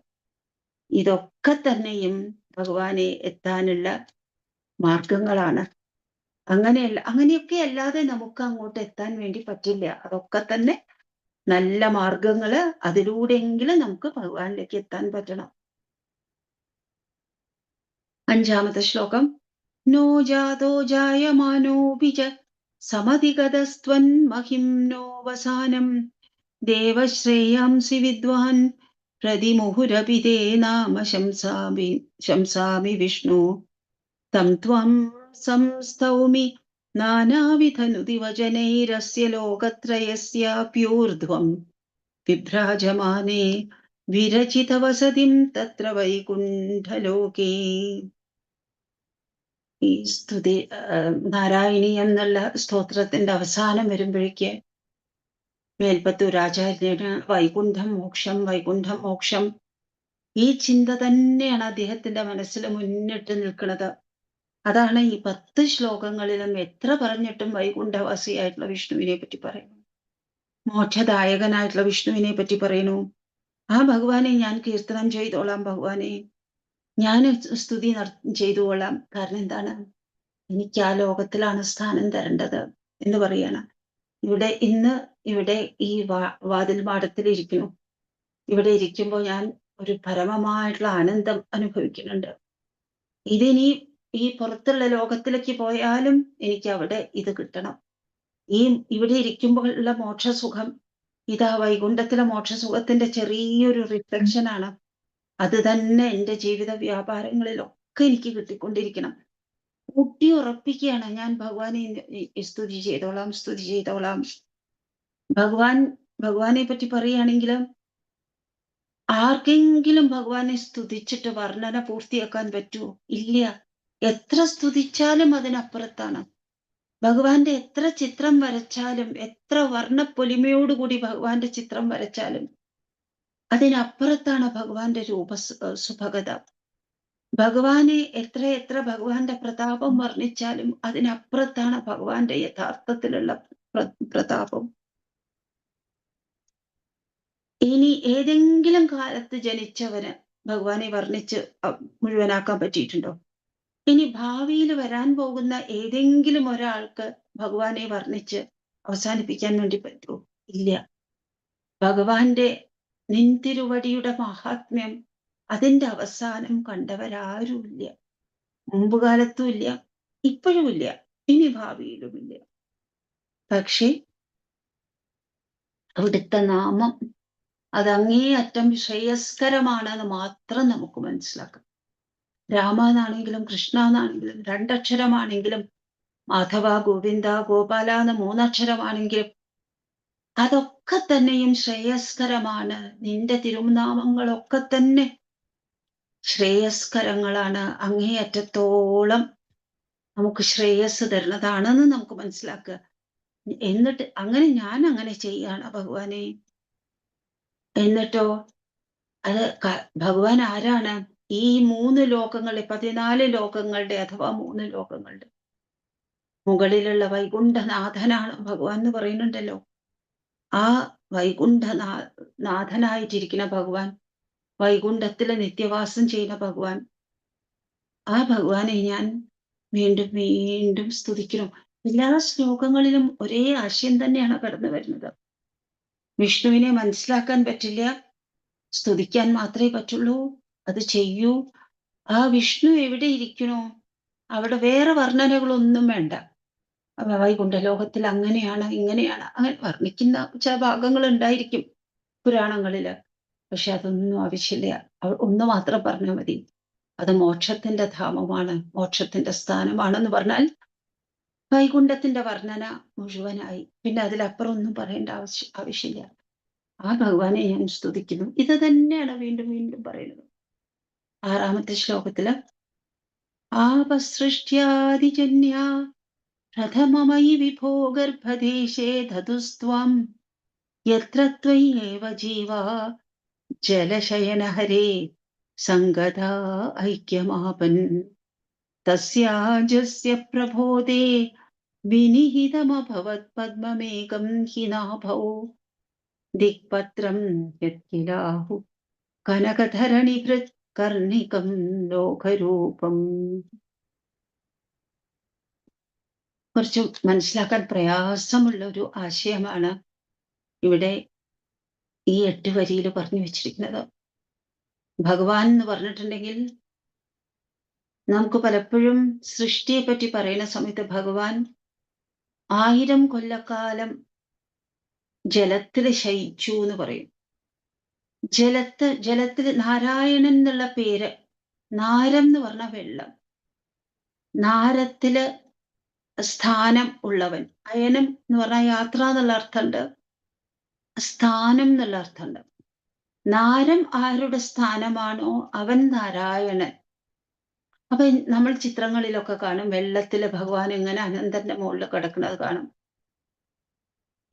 ഇതൊക്കെ തന്നെയും ഭഗവാനെ എത്താനുള്ള മാർഗങ്ങളാണ്. അങ്ങനെയൊക്കെ അല്ലാതെ നമുക്ക് അങ്ങോട്ട് എത്താൻ വേണ്ടി പറ്റില്ല. അതൊക്കെ തന്നെ നല്ല മാർഗങ്ങള്. അതിലൂടെയെങ്കിലും നമുക്ക് ഭഗവാനിലേക്ക് എത്താൻ പറ്റണം. 5-ാമത്തെ ശ്ലോകം. നോ ജാതോ ജായമാനോപി ച സമധിഗതസ്ത്വൻ മഹിംനോവസാനം ദേവശ്രേയാംസി വിദ്വാൻ പ്രതിമുഹുരപി തേ നാമ ശംസാമി വിഷ്ണു തം ത്വം സംസ്തൗമി നാനാവിധനുതിവചനൈരസ്യ ലോകത്രയസ്യാപ്യൂർധ്വം വിഭ്രാജമാനേ വിരചിതവസതിം തത്ര വൈകുണ്ഠലോകേ. ഈ സ്തുതി നാരായണി എന്നുള്ള സ്തോത്രത്തിന്റെ അവസാനം വരുമ്പോഴേക്ക് മേൽപ്പത്തൂർ ആചാര്യന് വൈകുണ്ഠം മോക്ഷം, വൈകുണ്ഠം മോക്ഷം, ഈ ചിന്ത തന്നെയാണ് അദ്ദേഹത്തിന്റെ മനസ്സിൽ മുന്നിട്ട് നിൽക്കുന്നത്. അതാണ് ഈ 10 ശ്ലോകങ്ങളിലും എത്ര പറഞ്ഞിട്ടും വൈകുണ്ഠവാസിയായിട്ടുള്ള വിഷ്ണുവിനെ പറ്റി പറയുന്നു, മോക്ഷദായകനായിട്ടുള്ള വിഷ്ണുവിനെ പറ്റി പറയുന്നു. ആ ഭഗവാനെ ഞാൻ കീർത്തനം ചെയ്തോളാം, ഭഗവാനെ ഞാൻ സ്തുതി ചെയ്തുകൊള്ളാം. കാരണം എന്താണ്? എനിക്ക് ആ ലോകത്തിലാണ് സ്ഥാനം തരേണ്ടത് എന്ന് പറയാണ്. ഇവിടെ ഈ വാതിൽ മാടത്തിൽ ഇരിക്കുന്നു. ഇവിടെ ഇരിക്കുമ്പോൾ ഞാൻ ഒരു പരമമായിട്ടുള്ള ആനന്ദം അനുഭവിക്കുന്നുണ്ട്. ഇതിനി ഈ പുറത്തുള്ള ലോകത്തിലേക്ക് പോയാലും എനിക്ക് അവിടെ ഇത് കിട്ടണം. ഇവിടെ ഇരിക്കുമ്പോഴുള്ള മോക്ഷസുഖം ഇതാ വൈകുണ്ഠത്തിലെ മോക്ഷസുഖത്തിന്റെ ചെറിയൊരു റിഫ്ലക്ഷനാണ്. അത് തന്നെ എൻ്റെ ജീവിത വ്യാപാരങ്ങളിലൊക്കെ എനിക്ക് കിട്ടിക്കൊണ്ടിരിക്കണം. ഊട്ടി ഉറപ്പിക്കുകയാണ് ഞാൻ ഭഗവാനെ സ്തുതി ചെയ്തോളാം. ഭഗവാനെ പറ്റി പറയുകയാണെങ്കിൽ ആർക്കെങ്കിലും ഭഗവാനെ സ്തുതിച്ചിട്ട് വർണ്ണന പൂർത്തിയാക്കാൻ പറ്റുമോ? ഇല്ല. എത്ര സ്തുതിച്ചാലും അതിനപ്പുറത്താണ്. ഭഗവാന്റെ എത്ര ചിത്രം വരച്ചാലും, എത്ര വർണ്ണപ്പൊലിമയോടുകൂടി ഭഗവാന്റെ ചിത്രം വരച്ചാലും അതിനപ്പുറത്താണ് ഭഗവാന്റെ സുഭഗത. ഭഗവാനെ എത്ര ഭഗവാന്റെ പ്രതാപം വർണ്ണിച്ചാലും അതിനപ്പുറത്താണ് ഭഗവാന്റെ യഥാർത്ഥത്തിലുള്ള പ്രതാപം. ഇനി ഏതെങ്കിലും കാലത്ത് ജനിച്ചവന് ഭഗവാനെ വർണ്ണിച്ച് മുഴുവനാക്കാൻ പറ്റിയിട്ടുണ്ടോ? ഇനി ഭാവിയിൽ വരാൻ പോകുന്ന ഏതെങ്കിലും ഒരാൾക്ക് ഭഗവാനെ വർണ്ണിച്ച് അവസാനിപ്പിക്കാൻ വേണ്ടി പറ്റുമോ? ഇല്ല. ഭഗവാന്റെ നിൻതിരുവടിയുടെ മഹാത്മ്യം അതിന്റെ അവസാനം കണ്ടവരാരുമില്ല. മുമ്പ് കാലത്തും ഇല്ല, ഇപ്പോഴുമില്ല, ഇനി ഭാവിയിലുമില്ല. പക്ഷേ അവിടുത്തെ നാമം അത് അങ്ങേയറ്റം ശ്രേയസ്കരമാണെന്ന് മാത്രം നമുക്ക് മനസ്സിലാക്കാം. രാമ എന്നാണെങ്കിലും കൃഷ്ണ എന്നാണെങ്കിലും 2 അക്ഷരമാണെങ്കിലും മാധവ, ഗോവിന്ദ, ഗോപാല എന്ന് മൂന്നക്ഷരമാണെങ്കിലും അതൊക്കെ തന്നെയും ശ്രേയസ്കരമാണ്. നിന്റെ തിരുനാമങ്ങളൊക്കെ തന്നെ ശ്രേയസ്കരങ്ങളാണ്. അങ്ങേയറ്റത്തോളം നമുക്ക് ശ്രേയസ് തരുന്നതാണെന്ന് നമുക്ക് മനസ്സിലാക്കുക. എന്നിട്ട് അങ്ങനെ ഞാൻ അങ്ങനെ ചെയ്യാണ് ഭഗവാനെ. എന്നിട്ടോ അത് ഭഗവാൻ ആരാണ്? ഈ 3 ലോകങ്ങളെ 14 ലോകങ്ങളുടെ അഥവാ 3 ലോകങ്ങളുടെ മുകളിലുള്ള വൈകുണ്ഠനാഥനാണ് ഭഗവാൻ എന്ന് പറയുന്നുണ്ടല്ലോ. ആ നാഥനായിട്ടിരിക്കുന്ന ഭഗവാൻ, വൈകുണ്ഠത്തില് നിത്യവാസം ചെയ്യുന്ന ഭഗവാൻ, ആ ഭഗവാനെ ഞാൻ വീണ്ടും വീണ്ടും സ്തുതിക്കുന്നു. എല്ലാ ശ്ലോകങ്ങളിലും ഒരേ ആശയം തന്നെയാണ് കടന്നു വരുന്നത്. വിഷ്ണുവിനെ മനസ്സിലാക്കാൻ പറ്റില്ല, സ്തുതിക്കാൻ മാത്രമേ പറ്റുള്ളൂ. അത് ചെയ്യൂ. ആ വിഷ്ണു എവിടെ ഇരിക്കണോ അവിടെ വേറെ വർണ്ണനകളൊന്നും വേണ്ട. വൈകുണ്ഠ ലോകത്തിൽ അങ്ങനെയാണ് ഇങ്ങനെയാണ് അങ്ങനെ വർണ്ണിക്കുന്ന ചില ഭാഗങ്ങൾ ഉണ്ടായിരിക്കും പുരാണങ്ങളില്. പക്ഷെ അതൊന്നും ആവശ്യമില്ല. ഒന്ന് മാത്രം പറഞ്ഞാൽ മതി. അത് മോക്ഷത്തിന്റെ ധാമമാണ്, മോക്ഷത്തിന്റെ സ്ഥാനമാണെന്ന് പറഞ്ഞാൽ വൈകുണ്ഠത്തിന്റെ വർണ്ണന മുഴുവനായി. പിന്നെ അതിലപ്പുറം ഒന്നും പറയേണ്ട ആവശ്യമില്ല. ആ ഭഗവാനെ ഞാൻ സ്തുതിക്കുന്നു. ഇത് തന്നെയാണ് വീണ്ടും വീണ്ടും പറയുന്നത്. 6ാമത്തെ ശ്ലോകത്തില് ആപസൃഷ്ട്യാദിജന്യ പ്രഥമമയി വിഭോ ഗർഭദേശേ ധതുസ്ത്വം യത്ര ത്വയ്യേവ ജീവാ ജലശയനഹരേ സംഗതാ ഐക്യമാപൻ തസ്യാജസ്യ പ്രബോധേ വിനിഹിതമഭവത് പദ്മമേകം ഹി നാഭോ ദിക്പത്രം യത്കിലാഹു കനകധരണിഭൃത് കർണികം ലോകരൂപം. കുറച്ച് മനസ്സിലാക്കാൻ പ്രയാസമുള്ള ഒരു ആശയമാണ് ഇവിടെ ഈ 8 വരിയിൽ പറഞ്ഞു വെച്ചിരിക്കുന്നത്. ഭഗവാൻ എന്ന് പറഞ്ഞിട്ടുണ്ടെങ്കിൽ നമുക്ക് പലപ്പോഴും സൃഷ്ടിയെ പറ്റി പറയുന്ന സമയത്ത് ഭഗവാൻ 1000 കൊല്ലക്കാലം ജലത്തിൽ ശയിച്ചു എന്ന് പറയും. ജലത്തിൽ നാരായണൻ എന്നുള്ള പേര്, നാരം എന്ന് പറഞ്ഞ വെള്ളം, നാരത്തില് സ്ഥാനം ഉള്ളവൻ. അയനം എന്ന് പറഞ്ഞാൽ യാത്ര എന്നുള്ള അർത്ഥമുണ്ട്, സ്ഥാനം എന്നുള്ള അർത്ഥമുണ്ട്. നാരം ആരുടെ സ്ഥാനമാണോ അവൻ നാരായണൻ. അപ്പൊ നമ്മൾ ചിത്രങ്ങളിലൊക്കെ കാണും വെള്ളത്തില് ഭഗവാൻ ഇങ്ങനെ അനന്തന്റെ മുകളിൽ കിടക്കുന്നത് കാണും.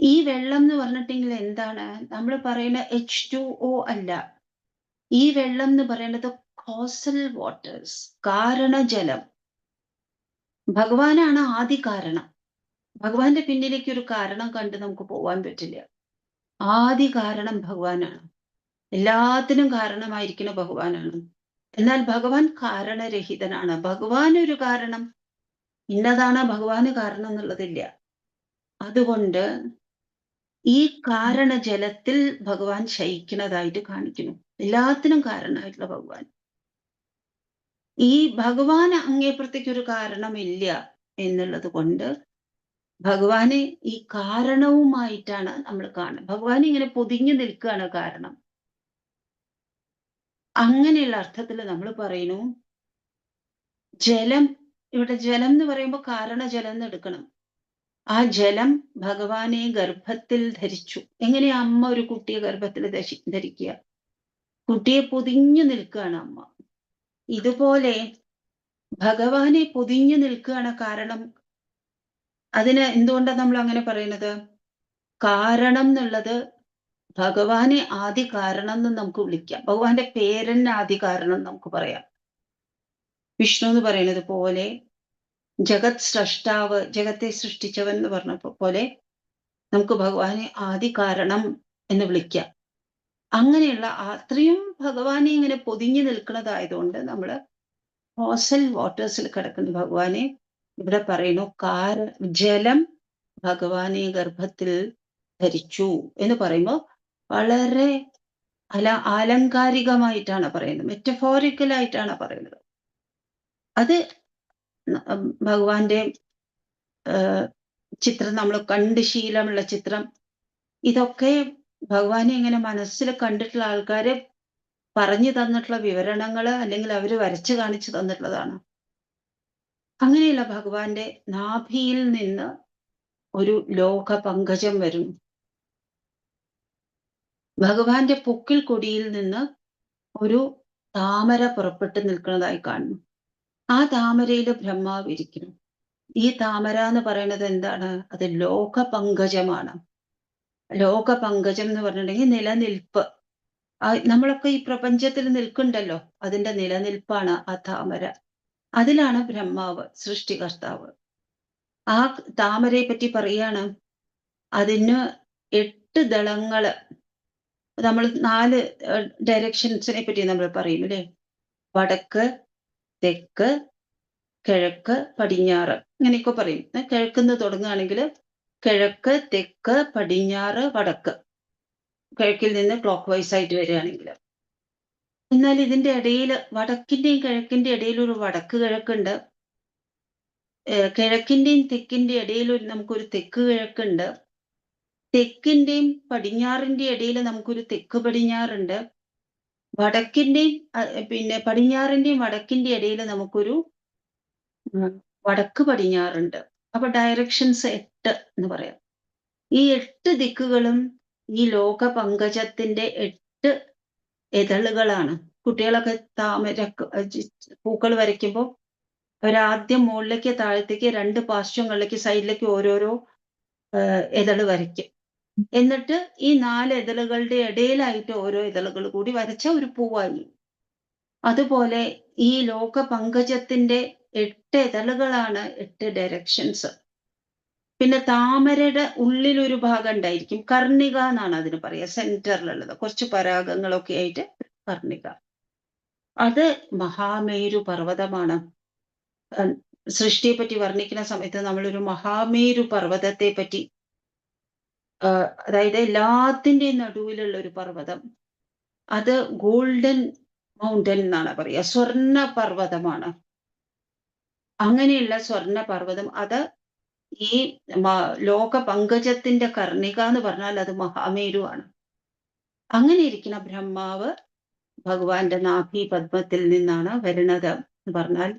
ഈ വെള്ളം എന്ന് പറഞ്ഞിട്ടെങ്കിൽ എന്താണ്? നമ്മൾ പറയുന്ന H2O അല്ല. ഈ വെള്ളം എന്ന് പറയുന്നത് കോസൽ വാട്ടേഴ്സ്, കാരണജലം. ഭഗവാനാണ് ആദി കാരണം. ഭഗവാന്റെ പിന്നിലേക്ക് ഒരു കാരണം കണ്ട് നമുക്ക് പോവാൻ പറ്റില്ല. ആദി കാരണം ഭഗവാനാണ്. എല്ലാത്തിനും കാരണമായിരിക്കുന്ന ഭഗവാനാണ്. എന്നാൽ ഭഗവാൻ കാരണരഹിതനാണ്. ഭഗവാൻ ഒരു കാരണം, ഇന്നതാണ് ഭഗവാന് കാരണം എന്നുള്ളതില്ല. അതുകൊണ്ട് ഈ കാരണജലത്തിൽ ഭഗവാൻ ശയിക്കുന്നതായിട്ട് കാണിക്കുന്നു. എല്ലാത്തിനും കാരണമായിട്ടുള്ള ഭഗവാൻ. ഈ ഭഗവാൻ അങ്ങേപ്പുറത്തേക്ക് ഒരു കാരണമില്ല എന്നുള്ളത് കൊണ്ട് ഭഗവാനെ ഈ കാരണവുമായിട്ടാണ് നമ്മൾ കാണുന്നത്. ഭഗവാൻ ഇങ്ങനെ പൊതിഞ്ഞു നിൽക്കുകയാണ് കാരണം. അങ്ങനെയുള്ള അർത്ഥത്തിൽ നമ്മൾ പറയുന്നു ജലം, ഇവിടെ ജലം എന്ന് പറയുമ്പോൾ കാരണജലം എന്ന് എടുക്കണം. ആ ജലം ഭഗവാനെ ഗർഭത്തിൽ ധരിച്ചു. എങ്ങനെയാ അമ്മ ഒരു കുട്ടിയെ ഗർഭത്തിൽ ധരിക്കുക? കുട്ടിയെ പൊതിഞ്ഞു നിൽക്കുകയാണ് അമ്മ. ഇതുപോലെ ഭഗവാനെ പൊതിഞ്ഞു നിൽക്കുകയാണ് കാരണം. അതിന് എന്തുകൊണ്ടാണ് നമ്മൾ അങ്ങനെ പറയുന്നത്? കാരണം എന്നുള്ളത് ഭഗവാനെ ആദി കാരണം എന്ന് നമുക്ക് വിളിക്കാം. ഭഗവാന്റെ പേരന്നെ ആദി കാരണം നമുക്ക് പറയാം. വിഷ്ണു എന്ന് പറയുന്നത് പോലെ ജഗത് സ്രഷ്ടാവ്, ജഗത്തെ സൃഷ്ടിച്ചവൻ എന്ന് പറഞ്ഞ പോലെ നമുക്ക് ഭഗവാനെ ആദി കാരണം എന്ന് വിളിക്കാം. അങ്ങനെയുള്ള അത്രയും ഭഗവാനെ ഇങ്ങനെ പൊതിഞ്ഞു നിൽക്കുന്നതായതുകൊണ്ട് നമ്മൾ കോസൽ വാട്ടേഴ്സിൽ കിടക്കുന്ന ഭഗവാനെ ഇവിടെ പറയുന്നു ജലം ഭഗവാനെ ഗർഭത്തിൽ ധരിച്ചു എന്ന് പറയുമ്പോൾ വളരെ ആലങ്കാരികമായിട്ടാണ് പറയുന്നത്, മെറ്റഫോറിക്കലായിട്ടാണ് പറയുന്നത്. അത് ഭഗവാന്റെ ചിത്രം നമ്മൾ കണ്ട് ശീലമുള്ള ചിത്രം, ഇതൊക്കെ ഭഗവാനെ ഇങ്ങനെ മനസ്സിൽ കണ്ടിട്ടുള്ള ആൾക്കാര് പറഞ്ഞു തന്നിട്ടുള്ള വിവരണങ്ങൾ, അല്ലെങ്കിൽ അവര് വരച്ചു കാണിച്ചു തന്നിട്ടുള്ളതാണ്. അങ്ങനെയുള്ള ഭഗവാന്റെ നാഭിയിൽ നിന്ന് ഒരു ലോക പങ്കജം വരുന്നു. ഭഗവാന്റെ പൊക്കിൾ കൊടിയിൽ നിന്ന് ഒരു താമര പുറപ്പെട്ട് നിൽക്കുന്നതായി കാണുന്നു. ആ താമരയിൽ ബ്രഹ്മാവ് ഇരിക്കുന്നു. ഈ താമര എന്ന് പറയുന്നത് എന്താണ്? അത് ലോക പങ്കജമാണ്. ലോക പങ്കജം എന്ന് പറഞ്ഞിട്ടുണ്ടെങ്കിൽ നിലനിൽപ്പ്. നമ്മളൊക്കെ ഈ പ്രപഞ്ചത്തിൽ നിൽക്കുന്നുണ്ടല്ലോ, അതിന്റെ നിലനിൽപ്പാണ് ആ താമര. അതിലാണ് ബ്രഹ്മാവ് സൃഷ്ടികർത്താവ്. ആ താമരയെ പറ്റി പറയാണ്, അതിന് 8 ദളങ്ങള്. നമ്മൾ 4 ഡയറക്ഷൻസിനെ പറ്റി നമ്മൾ പറയും അല്ലേ? വടക്ക്, തെക്ക്, കിഴക്ക്, പടിഞ്ഞാറ് ഇങ്ങനെയൊക്കെ പറയും. കിഴക്കുന്ന് തുടങ്ങുകയാണെങ്കിൽ കിഴക്ക്, തെക്ക്, പടിഞ്ഞാറ്, വടക്ക്. കിഴക്കിൽ നിന്ന് ക്ലോക്ക് വൈസ് ആയിട്ട് വരികയാണെങ്കിൽ. എന്നാൽ ഇതിന്റെ ഇടയിൽ വടക്കിന്റെയും കിഴക്കിന്റെ ഇടയിൽ ഒരു വടക്ക് കിഴക്കുണ്ട്. കിഴക്കിന്റെയും തെക്കിന്റെ ഇടയിൽ നമുക്കൊരു തെക്ക് കിഴക്കുണ്ട്. തെക്കിന്റെയും പടിഞ്ഞാറിന്റെയും ഇടയിൽ നമുക്കൊരു തെക്ക് പടിഞ്ഞാറുണ്ട്. വടക്കിന്റെയും പിന്നെ പടിഞ്ഞാറിന്റെയും വടക്കിന്റെ ഇടയിൽ നമുക്കൊരു വടക്ക് പടിഞ്ഞാറുണ്ട്. അപ്പൊ ഡയറക്ഷൻസ് 8 എന്ന് പറയാം. ഈ 8 ദിക്കുകളും ഈ ലോക പങ്കജത്തിന്റെ 8 ഇതളുകളാണ്. കുട്ടികളൊക്കെ താമര പൂക്കൾ വരയ്ക്കുമ്പോൾ അവരാദ്യം മുകളിലേക്ക് താഴത്തേക്ക് 2 പാർശ്വങ്ങളിലേക്ക് സൈഡിലേക്ക് ഓരോരോ ഇതള് വരയ്ക്കും. എന്നിട്ട് ഈ 4 ഇതളുകളുടെ ഇടയിലായിട്ട് ഓരോ ഇതളുകൾ കൂടി വരച്ച ഒരു പൂവായി. അതുപോലെ ഈ ലോക പങ്കജത്തിന്റെ 8 ഇതളുകളാണ് 8 ഡയറക്ഷൻസ്. പിന്നെ താമരയുടെ ഉള്ളിലൊരു ഭാഗം ഉണ്ടായിരിക്കും. കർണിക എന്നാണ് അതിന് പറയുക. സെന്ററിലുള്ളത് കുറച്ച് പരാഗങ്ങളൊക്കെ ആയിട്ട് കർണിക. അത് മഹാമേരു പർവ്വതമാണ്. സൃഷ്ടിയെ പറ്റി വർണ്ണിക്കുന്ന സമയത്ത് നമ്മളൊരു മഹാമേരു പർവ്വതത്തെ പറ്റി, അതായത് എല്ലാത്തിന്റെയും നടുവിലുള്ള ഒരു പർവ്വതം, അത് ഗോൾഡൻ മൗണ്ടൻ എന്നാണ് പറയുക. സ്വർണ്ണ പർവ്വതമാണ്. അങ്ങനെയുള്ള സ്വർണ്ണ പർവ്വതം അത് ഈ ലോക പങ്കജത്തിന്റെ കർണിക എന്ന് പറഞ്ഞാൽ അത് മഹാമേരുവാണ്. അങ്ങനെ ഇരിക്കുന്ന ബ്രഹ്മാവ് ഭഗവാന്റെ നാഭി പദ്മത്തിൽ നിന്നാണ് വരുന്നത് എന്ന് പറഞ്ഞാൽ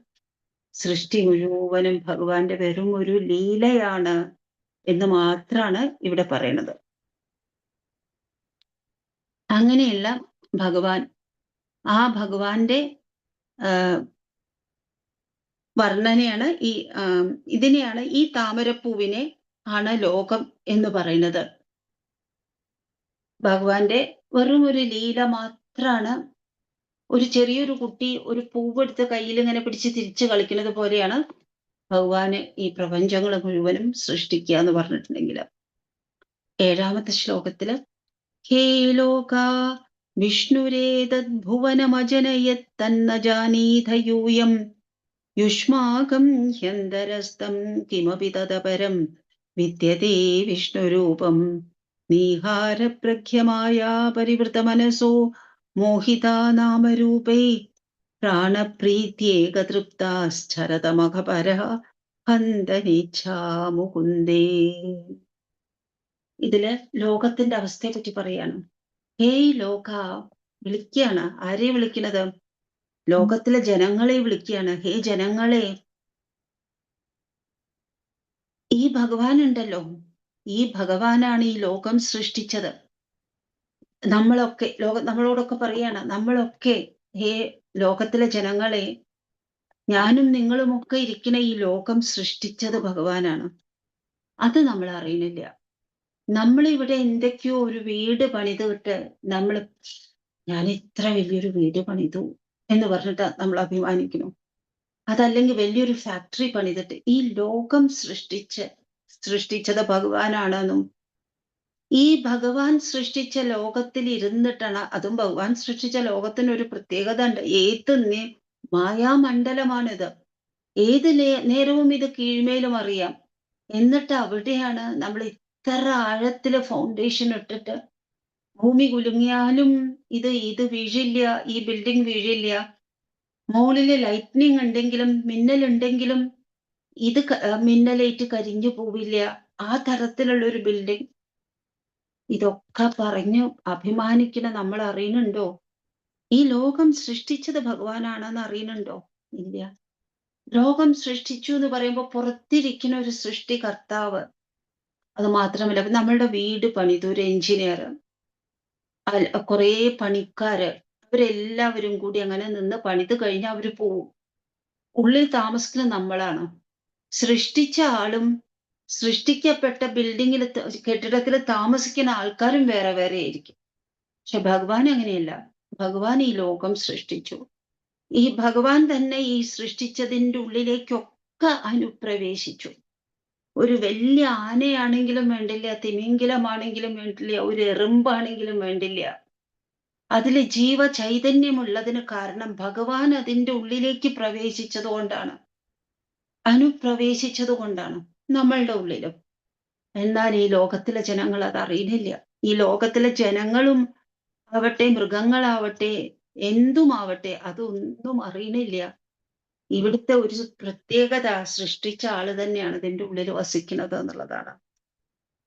സൃഷ്ടി മുഴുവനും ഭഗവാന്റെ വെറും ഒരു ലീലയാണ് എന്ന് മാത്രാണ് ഇവിടെ പറയുന്നത്. അങ്ങനെയുള്ള ഭഗവാൻ, ആ ഭഗവാന്റെ വർണ്ണനയാണ് ഇതിനെയാണ് ഈ താമരപ്പൂവിനെ ആണ് ലോകം എന്ന് പറയുന്നത്. ഭഗവാന്റെ വെറും ഒരു ലീല മാത്രാണ്. ഒരു ചെറിയൊരു കുട്ടി ഒരു പൂവെടുത്ത് കയ്യിൽ ഇങ്ങനെ പിടിച്ച് തിരിച്ച് കളിക്കുന്നത് പോലെയാണ് ഭഗവാന് ഈ പ്രപഞ്ചങ്ങൾ മുഴുവനും സൃഷ്ടിക്കുക എന്ന് പറഞ്ഞിട്ടുണ്ടെങ്കിൽ. 7ാമത്തെ ശ്ലോകത്തില് ഹേ ലോകാ വിഷ്ണുരേതദ്ഭുവനമജനയത് തന്ന ജാനീത യൂയം യുഷ്മാകം ഹ്യന്തരസ്തം കിമപി തദപരം വിദ്യതേ വിഷ്ണുരൂപം നീഹാരപ്രഖ്യമായാ പരിവൃതമനസോ മോഹിതാ നാമരൂപൈ പ്രാണപ്രീത്യേകതൃപ്താശ്ചരതമഖപരഃ ഹന്തനിച്ഛാ മുകുന്ദേ. ഇതില് ലോകത്തിന്റെ അവസ്ഥയെ പറ്റി പറയാണ്. ഹേയ് ലോക, വിളിക്കുകയാണ്. ആരെയും വിളിക്കുന്നത്? ലോകത്തിലെ ജനങ്ങളെ വിളിക്കുകയാണ്. ഹേ ജനങ്ങളെ, ഈ ഭഗവാൻ ഉണ്ടല്ലോ, ഈ ഭഗവാനാണ് ഈ ലോകം സൃഷ്ടിച്ചത്. നമ്മളൊക്കെ നമ്മളോടൊക്കെ പറയാണ്, നമ്മളൊക്കെ ഹേ ലോകത്തിലെ ജനങ്ങളെ, ഞാനും നിങ്ങളുമൊക്കെ ഇരിക്കുന്ന ഈ ലോകം സൃഷ്ടിച്ചത് ഭഗവാനാണ്. അത് നമ്മൾ അറിയണില്ല. നമ്മളിവിടെ എന്തൊക്കെയോ ഒരു വീട് പണിതിട്ട് ഞാൻ ഇത്ര വലിയൊരു വീട് പണിതു എന്ന് പറഞ്ഞിട്ട് നമ്മൾ അഭിമാനിക്കുന്നു. അതല്ലെങ്കിൽ വലിയൊരു ഫാക്ടറി പണിതിട്ട്. ഈ ലോകം സൃഷ്ടിച്ചത് ഭഗവാനാണെന്നും ഈ ഭഗവാൻ സൃഷ്ടിച്ച ലോകത്തിൽ ഇരുന്നിട്ടാണ്, അതും ഭഗവാൻ സൃഷ്ടിച്ച ലോകത്തിന് ഒരു പ്രത്യേകത ഉണ്ട്. മായാമണ്ഡലമാണിത്. ഏത് നേരവും ഇത് കീഴ്മേലും അറിയാം. എന്നിട്ട് അവിടെയാണ് നമ്മൾ ഇത്ര ആഴത്തില് ഫൗണ്ടേഷൻ ഇട്ടിട്ട് ഭൂമി കുലുങ്ങിയാലും ഇത് വീഴില്ല, ഈ ബിൽഡിംഗ് വീഴില്ല. മോളില് ലൈറ്റ്നിങ് ഉണ്ടെങ്കിലും മിന്നലുണ്ടെങ്കിലും ഇത് മിന്നലേറ്റ് കരിഞ്ഞു പോവില്ല. ആ തരത്തിലുള്ള ഒരു ബിൽഡിംഗ്. ഇതൊക്കെ പറഞ്ഞു അഭിമാനിക്കുന്ന നമ്മൾ അറിയുന്നുണ്ടോ? ഈ ലോകം സൃഷ്ടിച്ചത് ഭഗവാനാണെന്ന് അറിയുന്നുണ്ടോ? ഇല്ല. ലോകം സൃഷ്ടിച്ചു എന്ന് പറയുമ്പോൾ പുറത്തിരിക്കുന്ന ഒരു സൃഷ്ടികർത്താവ്. അത് മാത്രമല്ല, ഇപ്പൊ നമ്മളുടെ വീട് പണിതു ഒരു എഞ്ചിനീയർ, കുറേ പണിക്കാര്, അവരെല്ലാവരും കൂടി അങ്ങനെ നിന്ന് പണിത് കഴിഞ്ഞാൽ അവര് പോവും. ഉള്ളിൽ താമസിക്കുന്ന നമ്മളാണ്. സൃഷ്ടിച്ച ആളും സൃഷ്ടിക്കപ്പെട്ട ബിൽഡിങ്ങിൽ, കെട്ടിടത്തിൽ താമസിക്കുന്ന ആൾക്കാരും വേറെ വേറെ ആയിരിക്കും. പക്ഷെ ഭഗവാൻ അങ്ങനെയല്ല. ഭഗവാൻ ഈ ലോകം സൃഷ്ടിച്ചു. ഈ ഭഗവാൻ തന്നെ ഈ സൃഷ്ടിച്ചതിൻ്റെ ഉള്ളിലേക്കൊക്കെ അനുപ്രവേശിച്ചു. ഒരു വലിയ ആനയാണെങ്കിലും വേണ്ടില്ല, തിമിംഗലമാണെങ്കിലും വേണ്ടില്ല, ഒരു എറുമ്പാണെങ്കിലും വേണ്ടില്ല. അതില് ജീവചൈതന്യമുള്ളതിന് കാരണം ഭഗവാൻ അതിൻ്റെ ഉള്ളിലേക്ക് പ്രവേശിച്ചത് കൊണ്ടാണ്. അനുപ്രവേശിച്ചത് കൊണ്ടാണ് നമ്മളുടെ ഉള്ളിലും. എന്നാൽ ഈ ലോകത്തിലെ ജനങ്ങൾ അത് അറിയുന്നില്ല. ഈ ലോകത്തിലെ ജനങ്ങളും ആവട്ടെ, മൃഗങ്ങളാവട്ടെ, എന്തുമാവട്ടെ, അതൊന്നും അറിയണില്ല. ഇവിടുത്തെ ഒരു പ്രത്യേകത സൃഷ്ടിച്ച ആള് തന്നെയാണ് ഇതിന്റെ ഉള്ളിൽ വസിക്കുന്നത് എന്നുള്ളതാണ്.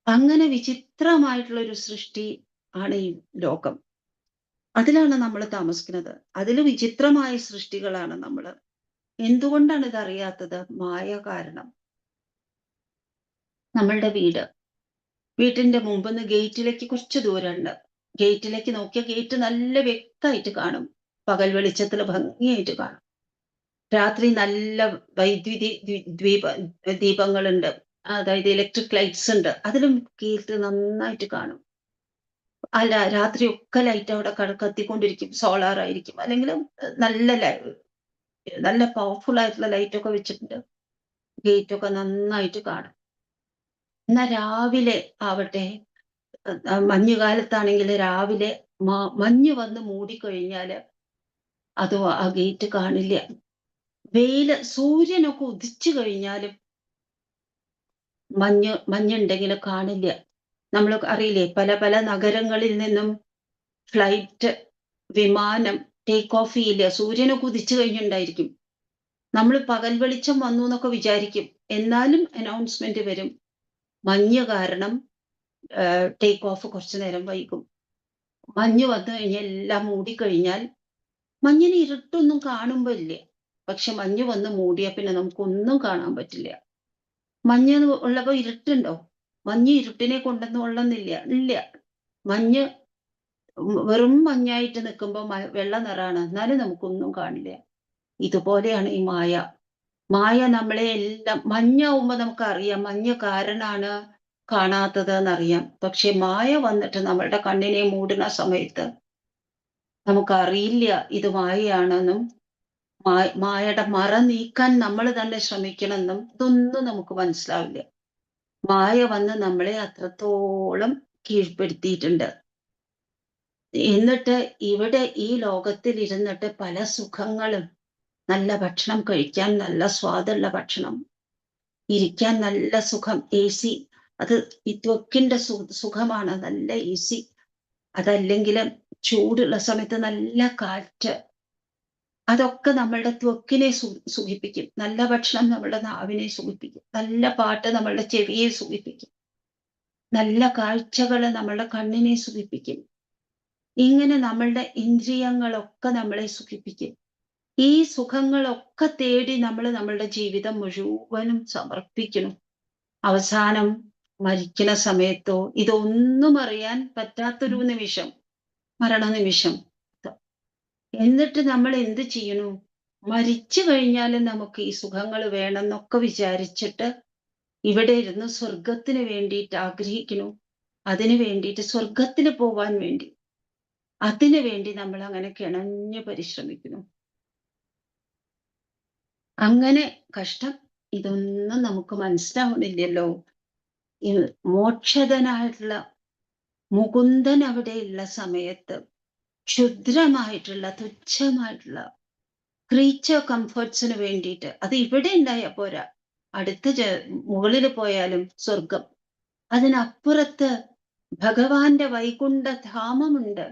അങ്ങനെ വിചിത്രമായിട്ടുള്ള ഒരു സൃഷ്ടി ആണ് ഈ ലോകം. അതിലാണ് നമ്മൾ താമസിക്കുന്നത്. അതിൽ വിചിത്രമായ സൃഷ്ടികളാണ് നമ്മള്. എന്തുകൊണ്ടാണ് ഇത് അറിയാത്തത്? മായ കാരണം. നമ്മളുടെ വീട്ടിന്റെ മുമ്പിന്ന് ഗേറ്റിലേക്ക് കുറച്ച് ദൂരമുണ്ട്. ഗേറ്റിലേക്ക് നോക്കിയാൽ ഗേറ്റ് നല്ല വ്യക്തമായിട്ട് കാണും. പകൽ വെളിച്ചത്തിൽ ഭംഗിയായിട്ട് കാണും. രാത്രി നല്ല വൈദ്യുതി ദീപങ്ങളുണ്ട്. അതായത് ഇലക്ട്രിക് ലൈറ്റ്സ് ഉണ്ട്. അതിലും ഗേറ്റ് നന്നായിട്ട് കാണും. അല്ല, രാത്രി ഒക്കെ ലൈറ്റ് അവിടെ കത്തിക്കൊണ്ടിരിക്കും. സോളാർ ആയിരിക്കും, അല്ലെങ്കിൽ നല്ല പവർഫുൾ ആയിട്ടുള്ള ലൈറ്റ് ഒക്കെ വെച്ചിട്ടുണ്ട്. ഗേറ്റ് ഒക്കെ നന്നായിട്ട് കാണും. എന്നാ രാവിലെ ആവട്ടെ, മഞ്ഞുകാലത്താണെങ്കിൽ രാവിലെ മഞ്ഞ് വന്ന് മൂടിക്കഴിഞ്ഞാല് അത് ആ ഗേറ്റ് കാണില്ല. സൂര്യനൊക്കെ ഉദിച്ചു കഴിഞ്ഞാലും മഞ്ഞുണ്ടെങ്കിൽ കാണില്ല. നമ്മൾ അറിയില്ലേ, പല പല നഗരങ്ങളിൽ നിന്നും ഫ്ലൈറ്റ്, വിമാനം ടേക്ക് ഓഫ് ചെയ്യില്ല. സൂര്യനൊക്കെ ഉദിച്ചു കഴിഞ്ഞിട്ടുണ്ടായിരിക്കും. നമ്മൾ പകൽ വെളിച്ചം വന്നു എന്നൊക്കെ വിചാരിക്കും. എന്നാലും അനൗൺസ്മെന്റ് വരും, മഞ്ഞ് കാരണം ടേക്ക് ഓഫ് കുറച്ചു നേരം വൈകും. മഞ്ഞ് വന്നു കഴിഞ്ഞാൽ എല്ലാം മൂടിക്കഴിഞ്ഞാൽ, മഞ്ഞിന് ഇരുട്ടൊന്നും കാണുമ്പോ ഇല്ല. പക്ഷെ മഞ്ഞ് വന്ന് മൂടിയാ പിന്നെ നമുക്കൊന്നും കാണാൻ പറ്റില്ല. മഞ്ഞ് ഉള്ളപ്പോ ഇരുട്ടുണ്ടോ? മഞ്ഞ് ഇരുട്ടിനെ കൊള്ളുന്നില്ല. ഇല്ല. മഞ്ഞ് വെറും മഞ്ഞായിട്ട് നിൽക്കുമ്പോ വെള്ള നിറാണ്. എന്നാലും നമുക്കൊന്നും കാണില്ല. ഇതുപോലെയാണ് ഈ മായ. മായ നമ്മളെ എല്ലാം, മഞ്ഞാവുമ്പോ നമുക്കറിയാം മഞ്ഞ് കാരണാണ് കാണാത്തത് എന്നറിയാം. പക്ഷെ മായ വന്നിട്ട് നമ്മളുടെ കണ്ണിനെ മൂടുന്ന സമയത്ത് നമുക്കറിയില്ല ഇത് മായയാണെന്നും, മായയുടെ മറ നീക്കാൻ നമ്മൾ തന്നെ ശ്രമിക്കണമെന്നും ഇതൊന്നും നമുക്ക് മനസ്സിലാവില്ല. മായ വന്ന് നമ്മളെ അത്രത്തോളം കീഴ്പ്പെടുത്തിയിട്ടുണ്ട്. എന്നിട്ട് ഇവിടെ ഈ ലോകത്തിൽ ഇരുന്നിട്ട് പല സുഖങ്ങളും, നല്ല ഭക്ഷണം കഴിക്കാൻ നല്ല സ്വാദുള്ള ഭക്ഷണം, ഇരിക്കാൻ നല്ല സുഖം, AC, അത് ഈ ത്വക്കിന്റെ സുഖമാണ്, നല്ല AC. അതല്ലെങ്കിൽ ചൂടുള്ള സമയത്ത് നല്ല കാറ്റ്, അതൊക്കെ നമ്മളുടെ ത്വക്കിനെ സുഖിപ്പിക്കും. നല്ല ഭക്ഷണം നമ്മളുടെ നാവിനെ സുഖിപ്പിക്കും. നല്ല പാട്ട് നമ്മളുടെ ചെവിയെ സുഖിപ്പിക്കും. നല്ല കാഴ്ചകൾ നമ്മളുടെ കണ്ണിനെ സുഖിപ്പിക്കും. ഇങ്ങനെ നമ്മളുടെ ഇന്ദ്രിയങ്ങളൊക്കെ നമ്മളെ സുഖിപ്പിക്കും. ഈ സുഖങ്ങളൊക്കെ തേടി നമ്മൾ നമ്മളുടെ ജീവിതം മുഴുവനും സമർപ്പിക്കണം. അവസാനം മരിക്കുന്ന സമയത്തോ ഇതൊന്നും അറിയാൻ പറ്റാത്തൊരു നിമിഷം, മരണനിമിഷം. എന്നിട്ട് നമ്മൾ എന്ത് ചെയ്യണു? മരിച്ചു കഴിഞ്ഞാലും നമുക്ക് ഈ സുഖങ്ങൾ വേണമെന്നൊക്കെ വിചാരിച്ചിട്ട് ഇവിടെ ഇരുന്ന് സ്വർഗത്തിന് വേണ്ടിയിട്ട് ആഗ്രഹിക്കുന്നു. അതിനു വേണ്ടിയിട്ട്, സ്വർഗത്തിന് പോവാൻ വേണ്ടി, അതിനു വേണ്ടി നമ്മൾ അങ്ങനെ കിണഞ്ഞ് പരിശ്രമിക്കുന്നു. അങ്ങനെ കഷ്ടം. ഇതൊന്നും നമുക്ക് മനസ്സിലാവുന്നില്ലല്ലോ. ഈ മോക്ഷതനായിട്ടുള്ള മുകുന്ദൻ അവിടെയുള്ള സമയത്ത് ക്ഷുദ്രമായിട്ടുള്ള, തുച്ഛമായിട്ടുള്ള ക്രീച്ചർ കംഫർട്ട്സിന് വേണ്ടിയിട്ട്, അത് ഇവിടെ ഉണ്ടായ പോരാ, അടുത്ത മുകളിൽ പോയാലും സ്വർഗം, അതിനപ്പുറത്ത് ഭഗവാന്റെ വൈകുണ്ഠധാമമുണ്ട്.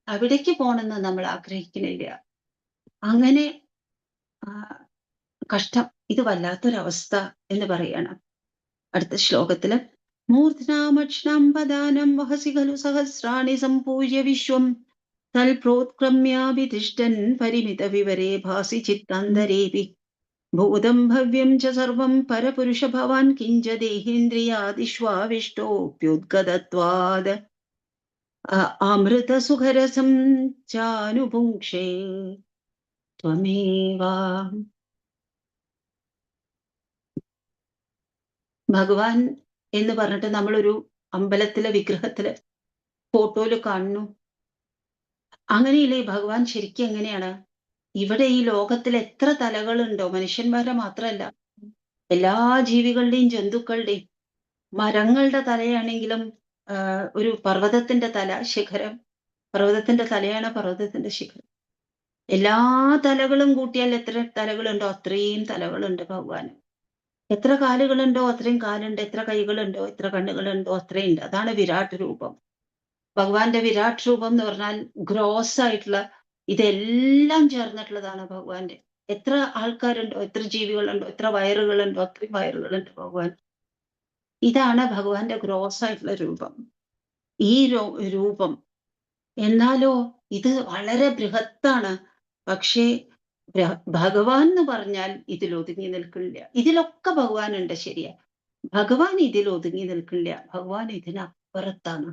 അവിടേക്ക് പോകണമെന്ന് നമ്മൾ ആഗ്രഹിക്കുന്നില്ല. അങ്ങനെ കഷ്ടം. ഇത് വല്ലാത്തൊരവസ്ഥ എന്ന് പറയണം. അടുത്ത ശ്ലോകത്തില് മൂർധ്നാമക്ഷ്ണം പദാനം വഹസി ഖലു സഹസ്രാണി സംപൂജ്യ വിശ്വം തൽപ്രോത്ക്രമ്യാഭിതിഷ്ഠൻ പരിമിത വിവരേ ഭാസി ചിത്താന്തരേപി. ഭൂതം ഭവ്യം ച സർവം പരപുരുഷ ഭവാൻ കിഞ്ച ദേഹേന്ദ്രിയാദിഷ്വാവിഷ്ടോऽപ്യുദ്ഗതത്വാദ് അമൃതസുഖരസം ചാനുപുങ്ക്ഷേ ത്വമേവ. ഭഗവാൻ എന്ന് പറഞ്ഞിട്ട് നമ്മളൊരു അമ്പലത്തിലെ വിഗ്രഹത്തില് ഫോട്ടോയില് കാണുന്നു. അങ്ങനെയില്ലേ ഭഗവാൻ ശരിക്കും എങ്ങനെയാണ്? ഇവിടെ ഈ ലോകത്തിൽ എത്ര തലകളുണ്ടോ, മനുഷ്യന്മാരുടെ മാത്രമല്ല, എല്ലാ ജീവികളുടെയും ജന്തുക്കളുടെയും. മരങ്ങളുടെ തലയാണെങ്കിലും ഒരു പർവ്വതത്തിന്റെ തല, ശിഖരം. പർവ്വതത്തിന്റെ തലയാണ് പർവ്വതത്തിന്റെ ശിഖരം. എല്ലാ തലകളും കൂട്ടിയാൽ എത്ര തലകളുണ്ടോ അത്രയും തലകളുണ്ട് ഭഗവാന്. എത്ര കാലുകളുണ്ടോ അത്രയും കാലുണ്ട്, എത്ര കൈകളുണ്ടോ എത്ര കണ്ണുകളുണ്ടോ അത്രയും ഉണ്ട്. അതാണ് വിരാട് രൂപം. ഭഗവാന്റെ വിരാട് രൂപം എന്ന് പറഞ്ഞാൽ ഗ്രോസ് ആയിട്ടുള്ള ഇതെല്ലാം ചേർന്നിട്ടുള്ളതാണ് ഭഗവാന്റെ. എത്ര ആൾക്കാരുണ്ടോ, എത്ര ജീവികളുണ്ടോ, എത്ര വയറുകളുണ്ടോ അത്രയും വയറുകളുണ്ട് ഭഗവാൻ. ഇതാണ് ഭഗവാന്റെ ഗ്രോസ് ആയിട്ടുള്ള രൂപം. ഈ രൂപം എന്നാലോ ഇത് വളരെ ബൃഹത്താണ്. പക്ഷേ ഭഗവാൻ എന്ന് പറഞ്ഞാൽ ഇതിൽ ഒതുങ്ങി നിൽക്കില്ല. ഇതിലൊക്കെ ഭഗവാൻ ഉണ്ട്, ശരിയാ. ഭഗവാൻ ഇതിൽ ഒതുങ്ങി നിൽക്കില്ല. ഭഗവാൻ ഇതിനപ്പുറത്താണ്.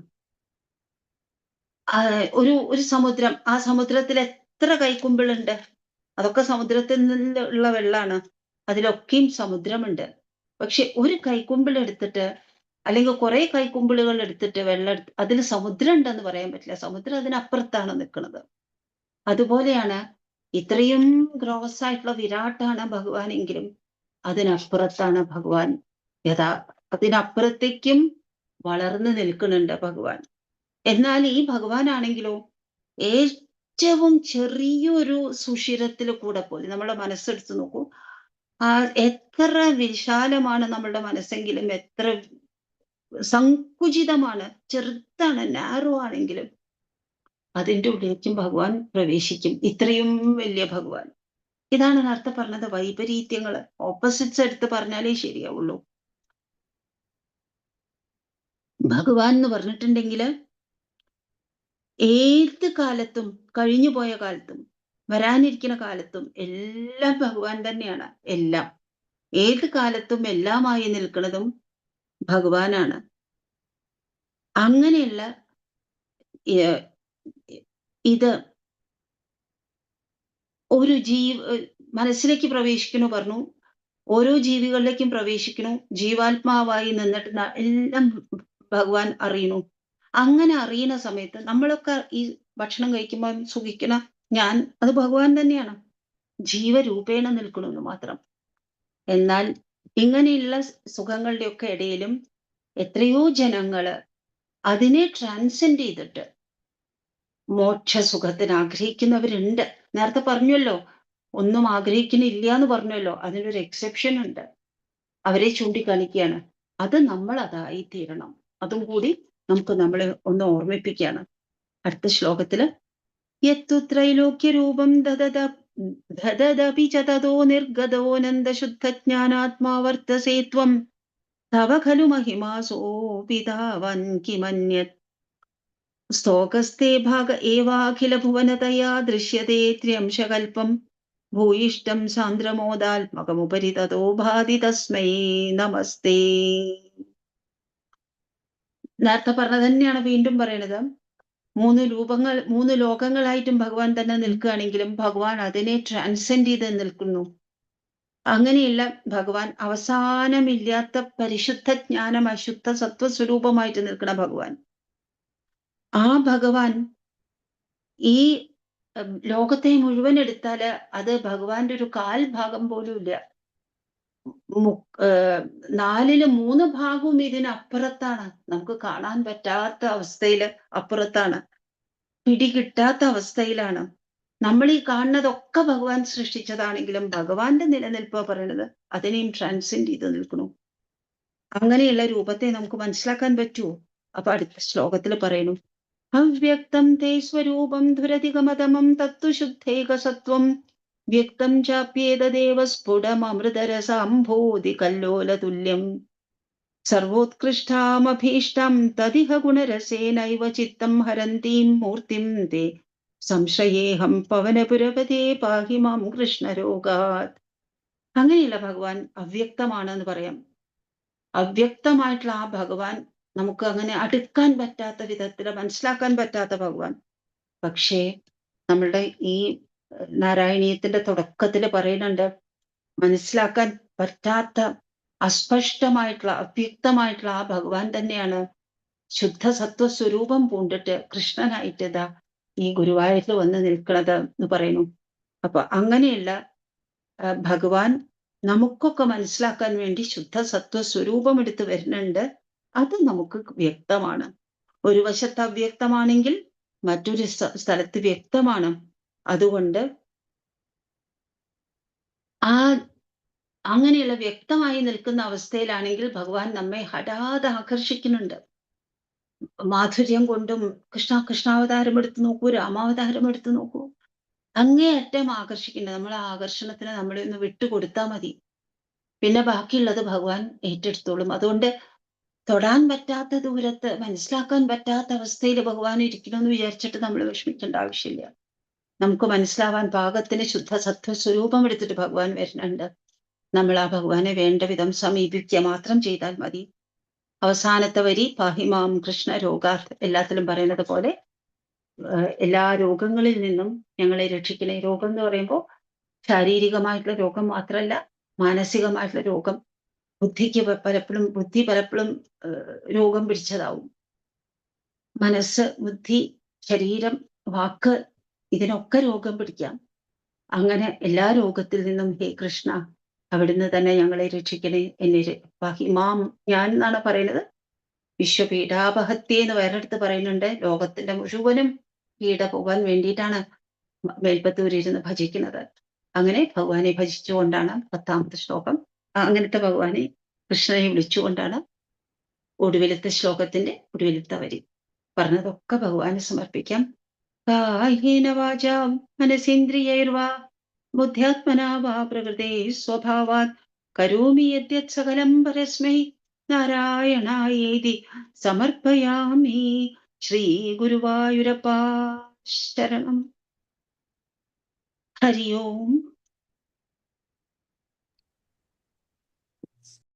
ഒരു ഒരു സമുദ്രം, ആ സമുദ്രത്തിൽ എത്ര കൈക്കുമ്പിളുണ്ട്? അതൊക്കെ സമുദ്രത്തിൽ നിന്നുള്ള വെള്ളാണ്. അതിലൊക്കെയും സമുദ്രമുണ്ട്. പക്ഷെ ഒരു കൈക്കുമ്പിൾ എടുത്തിട്ട്, അല്ലെങ്കിൽ കുറെ കൈക്കുമ്പിളുകൾ എടുത്തിട്ട് വെള്ളം അതിൽ സമുദ്രം ഉണ്ടെന്ന് പറയാൻ പറ്റില്ല. സമുദ്രം അതിനപ്പുറത്താണ് നിൽക്കുന്നത്. അതുപോലെയാണ് ഇത്രയും ഗ്രോസ് ആയിട്ടുള്ള വിരാട്ടാണ് ഭഗവാൻ എങ്കിലും അതിനപ്പുറത്താണ് ഭഗവാൻ. അതിനപ്പുറത്തേക്കും വളർന്നു നിൽക്കുന്നുണ്ട് ഭഗവാൻ. എന്നാൽ ഈ ഭഗവാനാണെങ്കിലോ ഏറ്റവും ചെറിയൊരു സുഷിരത്തിൽ കൂടെ പോലും നമ്മുടെ മനസ്സെടുത്ത് നോക്കൂ. എത്ര വിശാലമാണ് നമ്മളുടെ മനസ്സെങ്കിലും, എത്ര സങ്കുചിതമാണ്, ചെറുതാണ്, നാരോ ആണെങ്കിലും അതിൻ്റെ ഉള്ളിലേക്കും ഭഗവാൻ പ്രവേശിക്കും. ഇത്രയും വലിയ ഭഗവാൻ. ഇതാണ് നേരത്തെ പറഞ്ഞത്, വൈപരീത്യങ്ങള്, ഓപ്പോസിറ്റ്സ് എടുത്ത് പറഞ്ഞാലേ ശരിയാവുള്ളൂ. ഭഗവാൻ എന്ന് പറഞ്ഞിട്ടുണ്ടെങ്കിൽ ഏത് കാലത്തും, കഴിഞ്ഞു പോയ കാലത്തും വരാനിരിക്കുന്ന കാലത്തും എല്ലാം ഭഗവാൻ തന്നെയാണ്. എല്ലാം, ഏത് കാലത്തും എല്ലാമായി നിൽക്കുന്നതും ഭഗവാനാണ്. അങ്ങനെയുള്ള ഇത് ഒരു മനസ്സിലേക്ക് പ്രവേശിക്കണു പറഞ്ഞു. ഓരോ ജീവികളിലേക്കും പ്രവേശിക്കണു. ജീവാത്മാവായി നിന്നിട്ട് എല്ലാം ഭഗവാൻ അറിയണു. അങ്ങനെ അറിയുന്ന സമയത്ത് നമ്മളൊക്കെ ഈ ഭക്ഷണം കഴിക്കുമ്പോൾ സുഖിക്കണ ഞാൻ, അത് ഭഗവാൻ തന്നെയാണ്. ജീവരൂപേണ നിൽക്കണമെന്ന് മാത്രം. എന്നാൽ ഇങ്ങനെയുള്ള സുഖങ്ങളുടെയൊക്കെ ഇടയിലും എത്രയോ ജനങ്ങള് അതിനെ ട്രാൻസെൻഡ് ചെയ്തിട്ട് മോക്ഷസുഖത്തിന് ആഗ്രഹിക്കുന്നവരുണ്ട്. നേരത്തെ പറഞ്ഞല്ലോ, ഒന്നും ആഗ്രഹിക്കുന്നില്ല എന്ന് പറഞ്ഞല്ലോ. അതിനൊരു എക്സെപ്ഷൻ ഉണ്ട്. അവരെ ചൂണ്ടിക്കാണിക്കുകയാണ്. അത് നമ്മൾ അതായി തീരണം. അതും കൂടി നമുക്ക് നമ്മളെ ഒന്ന് ഓർമ്മിപ്പിക്കുകയാണ്. അടുത്ത ശ്ലോകത്തില് യത്തു ത്രൈലോക്യരൂപം ദദദപി ച തതോ നിർഗതോനന്ദശുദ്ധജ്ഞാനാത്മാവർത്തസേ ത്വം തവ ഖലു മഹിമാസോപി താവൻ കിമന്യത് സ്തോകസ്തേ ഭാഗ ഏവാഖിലഭുവനതയാ ദൃശ്യത്തെ ത്ര്യംശകൽപ്പം ഭൂയിഷ്ടം സാന്ദ്രമോദാത്മകമുപരി തതോ ഭാതി തസ്മൈ നമസ്തേ. നേരത്തെ പറഞ്ഞത് തന്നെയാണ് വീണ്ടും പറയണത്. മൂന്ന് ലോകങ്ങളായിട്ടും ഭഗവാൻ തന്നെ നിൽക്കുകയാണെങ്കിലും ഭഗവാൻ അതിനെ ട്രാൻസെൻഡ് ചെയ്ത് നിൽക്കുന്നു. അങ്ങനെയുള്ള ഭഗവാൻ അവസാനമില്ലാത്ത പരിശുദ്ധ ജ്ഞാനം, അശുദ്ധ സത്വസ്വരൂപമായിട്ട് നിൽക്കുന്ന ഭഗവാൻ. ആ ഭഗവാൻ ഈ ലോകത്തെ മുഴുവൻ എടുത്താല് അത് ഭഗവാന്റെ ഒരു കാൽ ഭാഗം പോലും ഇല്ല. 3/4 ഭാഗവും ഇതിനപ്പുറത്താണ്. നമുക്ക് കാണാൻ പറ്റാത്ത അവസ്ഥയില് അപ്പുറത്താണ്, പിടികിട്ടാത്ത അവസ്ഥയിലാണ്. നമ്മൾ ഈ കാണുന്നതൊക്കെ ഭഗവാൻ സൃഷ്ടിച്ചതാണെങ്കിലും ഭഗവാന്റെ നിലനിൽപ്പ് പറയണത് അതിനെയും ട്രാൻസെൻഡ് ചെയ്ത് നിൽക്കണു. അങ്ങനെയുള്ള രൂപത്തെ നമുക്ക് മനസ്സിലാക്കാൻ പറ്റുമോ? അപ്പൊ അടുത്ത ശ്ലോകത്തിൽ പറയണു, അവ്യക്തം തേ സ്വരൂപം ധുരധികമതമം തത്വശുദ്ധേകസത്വം വ്യക്തം ചാപ്യേതദേവ സ്ഫുടമൃതരസാംഭോധി കല്ലോലതുല്യം സർവോത്കൃഷ്ടാമഭീഷ്ടം തദിഹ ഗുണരസേനൈവ ചിത്തം ഹരന്തീം മൂർത്തിം തേ സംശയേഹം പവനപുരപതേ പാഹി മാം കൃഷ്ണരോഗാത്. അങ്ങനെയുള്ള ഭഗവാൻ അവ്യക്തമാണ് എന്ന് പറയാം. അവ്യക്തമായിട്ടുള്ള ആ ഭഗവാൻ നമുക്ക് അങ്ങനെ അടുക്കാൻ പറ്റാത്ത വിധത്തില് മനസ്സിലാക്കാൻ പറ്റാത്ത ഭഗവാൻ. പക്ഷേ നമ്മളുടെ ഈ നാരായണീയത്തിന്റെ തുടക്കത്തില് പറയുന്നുണ്ട്, മനസ്സിലാക്കാൻ പറ്റാത്ത അസ്പഷ്ടമായിട്ടുള്ള, അവ്യക്തമായിട്ടുള്ള ആ ഭഗവാൻ തന്നെയാണ് ശുദ്ധ സത്വസ്വരൂപം പൂണ്ടിട്ട് കൃഷ്ണനായിട്ട് ഇതാ ഈ ഗുരുവായൂരിൽ വന്ന് നിൽക്കണത് എന്ന് പറയുന്നു. അപ്പൊ അങ്ങനെയുള്ള ഭഗവാൻ നമുക്കൊക്കെ മനസ്സിലാക്കാൻ വേണ്ടി ശുദ്ധ സത്വ സ്വരൂപം എടുത്ത് വരുന്നുണ്ട്. അത് നമുക്ക് വ്യക്തമാണ്. ഒരു വശത്ത് അവ്യക്തമാണെങ്കിൽ മറ്റൊരു സ്ഥലത്ത് വ്യക്തമാണ്. അതുകൊണ്ട് ആ അങ്ങനെയുള്ള വ്യക്തമായി നിൽക്കുന്ന അവസ്ഥയിലാണെങ്കിൽ ഭഗവാൻ നമ്മെ ഹഠാത് ആകർഷിക്കുന്നുണ്ട്. മാധുര്യം കൊണ്ടും കൃഷ്ണ കൃഷ്ണാവതാരം എടുത്തു നോക്കൂ, രാമാവതാരം എടുത്തു നോക്കൂ. അങ്ങേയറ്റം ആകർഷിക്കുന്നുണ്ട്. നമ്മൾ ആ ആകർഷണത്തിന് നമ്മളെ ഒന്ന് വിട്ടുകൊടുത്താൽ മതി. പിന്നെ ബാക്കിയുള്ളത് ഭഗവാൻ ഏറ്റെടുത്തോളും. അതുകൊണ്ട് തൊടാൻ പറ്റാത്ത ദൂരത്ത്, മനസ്സിലാക്കാൻ പറ്റാത്ത അവസ്ഥയിൽ ഭഗവാൻ ഇരിക്കണമെന്ന് വിചാരിച്ചിട്ട് നമ്മൾ വിഷമിക്കേണ്ട ആവശ്യമില്ല. നമുക്ക് മനസ്സിലാവാൻ പാകത്തിന് ശുദ്ധ സത്വ സ്വരൂപം എടുത്തിട്ട് ഭഗവാൻ വരുന്നുണ്ട്. നമ്മൾ ആ ഭഗവാനെ വേണ്ട വിധം സമീപിക്കുക മാത്രം ചെയ്താൽ മതി. അവസാനത്തെ വരി പാഹിമാം കൃഷ്ണ രോഗാത്, എല്ലാത്തിലും പറയുന്നത് പോലെ എല്ലാ രോഗങ്ങളിൽ നിന്നും ഞങ്ങളെ രക്ഷിക്കണേ. രോഗം എന്ന് പറയുമ്പോൾ ശാരീരികമായിട്ടുള്ള രോഗം മാത്രമല്ല, മാനസികമായിട്ടുള്ള രോഗം. ബുദ്ധി പലപ്പോഴും രോഗം പിടിച്ചതാവും. മനസ്സ്, ബുദ്ധി, ശരീരം, വാക്ക്, ഇതിനൊക്കെ രോഗം പിടിക്കാം. അങ്ങനെ എല്ലാ രോഗത്തിൽ നിന്നും ഹേ കൃഷ്ണ അവിടുന്ന് തന്നെ ഞങ്ങളെ രക്ഷിക്കണേ. എന്നെ പാഹിമാം, ഞാൻ എന്നാണ് പറയുന്നത്. വിശ്വപീഡാപഹത്യ എന്ന് വേറെടുത്ത് പറയുന്നുണ്ട്. ലോകത്തിന്റെ മുഴുവനും പീഡ പോകാൻ വേണ്ടിയിട്ടാണ് മേൽപ്പത്തൂരിരുന്ന് ഭജിക്കുന്നത്. അങ്ങനെ ഭഗവാനെ ഭജിച്ചുകൊണ്ടാണ് 10ാമത്തെ ശ്ലോകം. അങ്ങനത്തെ ഭഗവാനെ, കൃഷ്ണനെ വിളിച്ചുകൊണ്ടാണ് ഒടുവിലത്തെ ശ്ലോകത്തിന്റെ ഒടുവിലത്തെ വരി. പറഞ്ഞതൊക്കെ ഭഗവാന് സമർപ്പിക്കാം. കായേന വാചാം മനസേന്ദ്രിയൈർവാ ബുദ്ധ്യാത്മനാ വാ പ്രകൃതേ സ്വഭാവാത് കരോമി യദ്യത് സകലം പരസ്മൈ നാരായണായേതി സമർപ്പയാമി. ശ്രീ ഗുരുവായൂരപ്പാ ശരണം. ഹരി ഓം.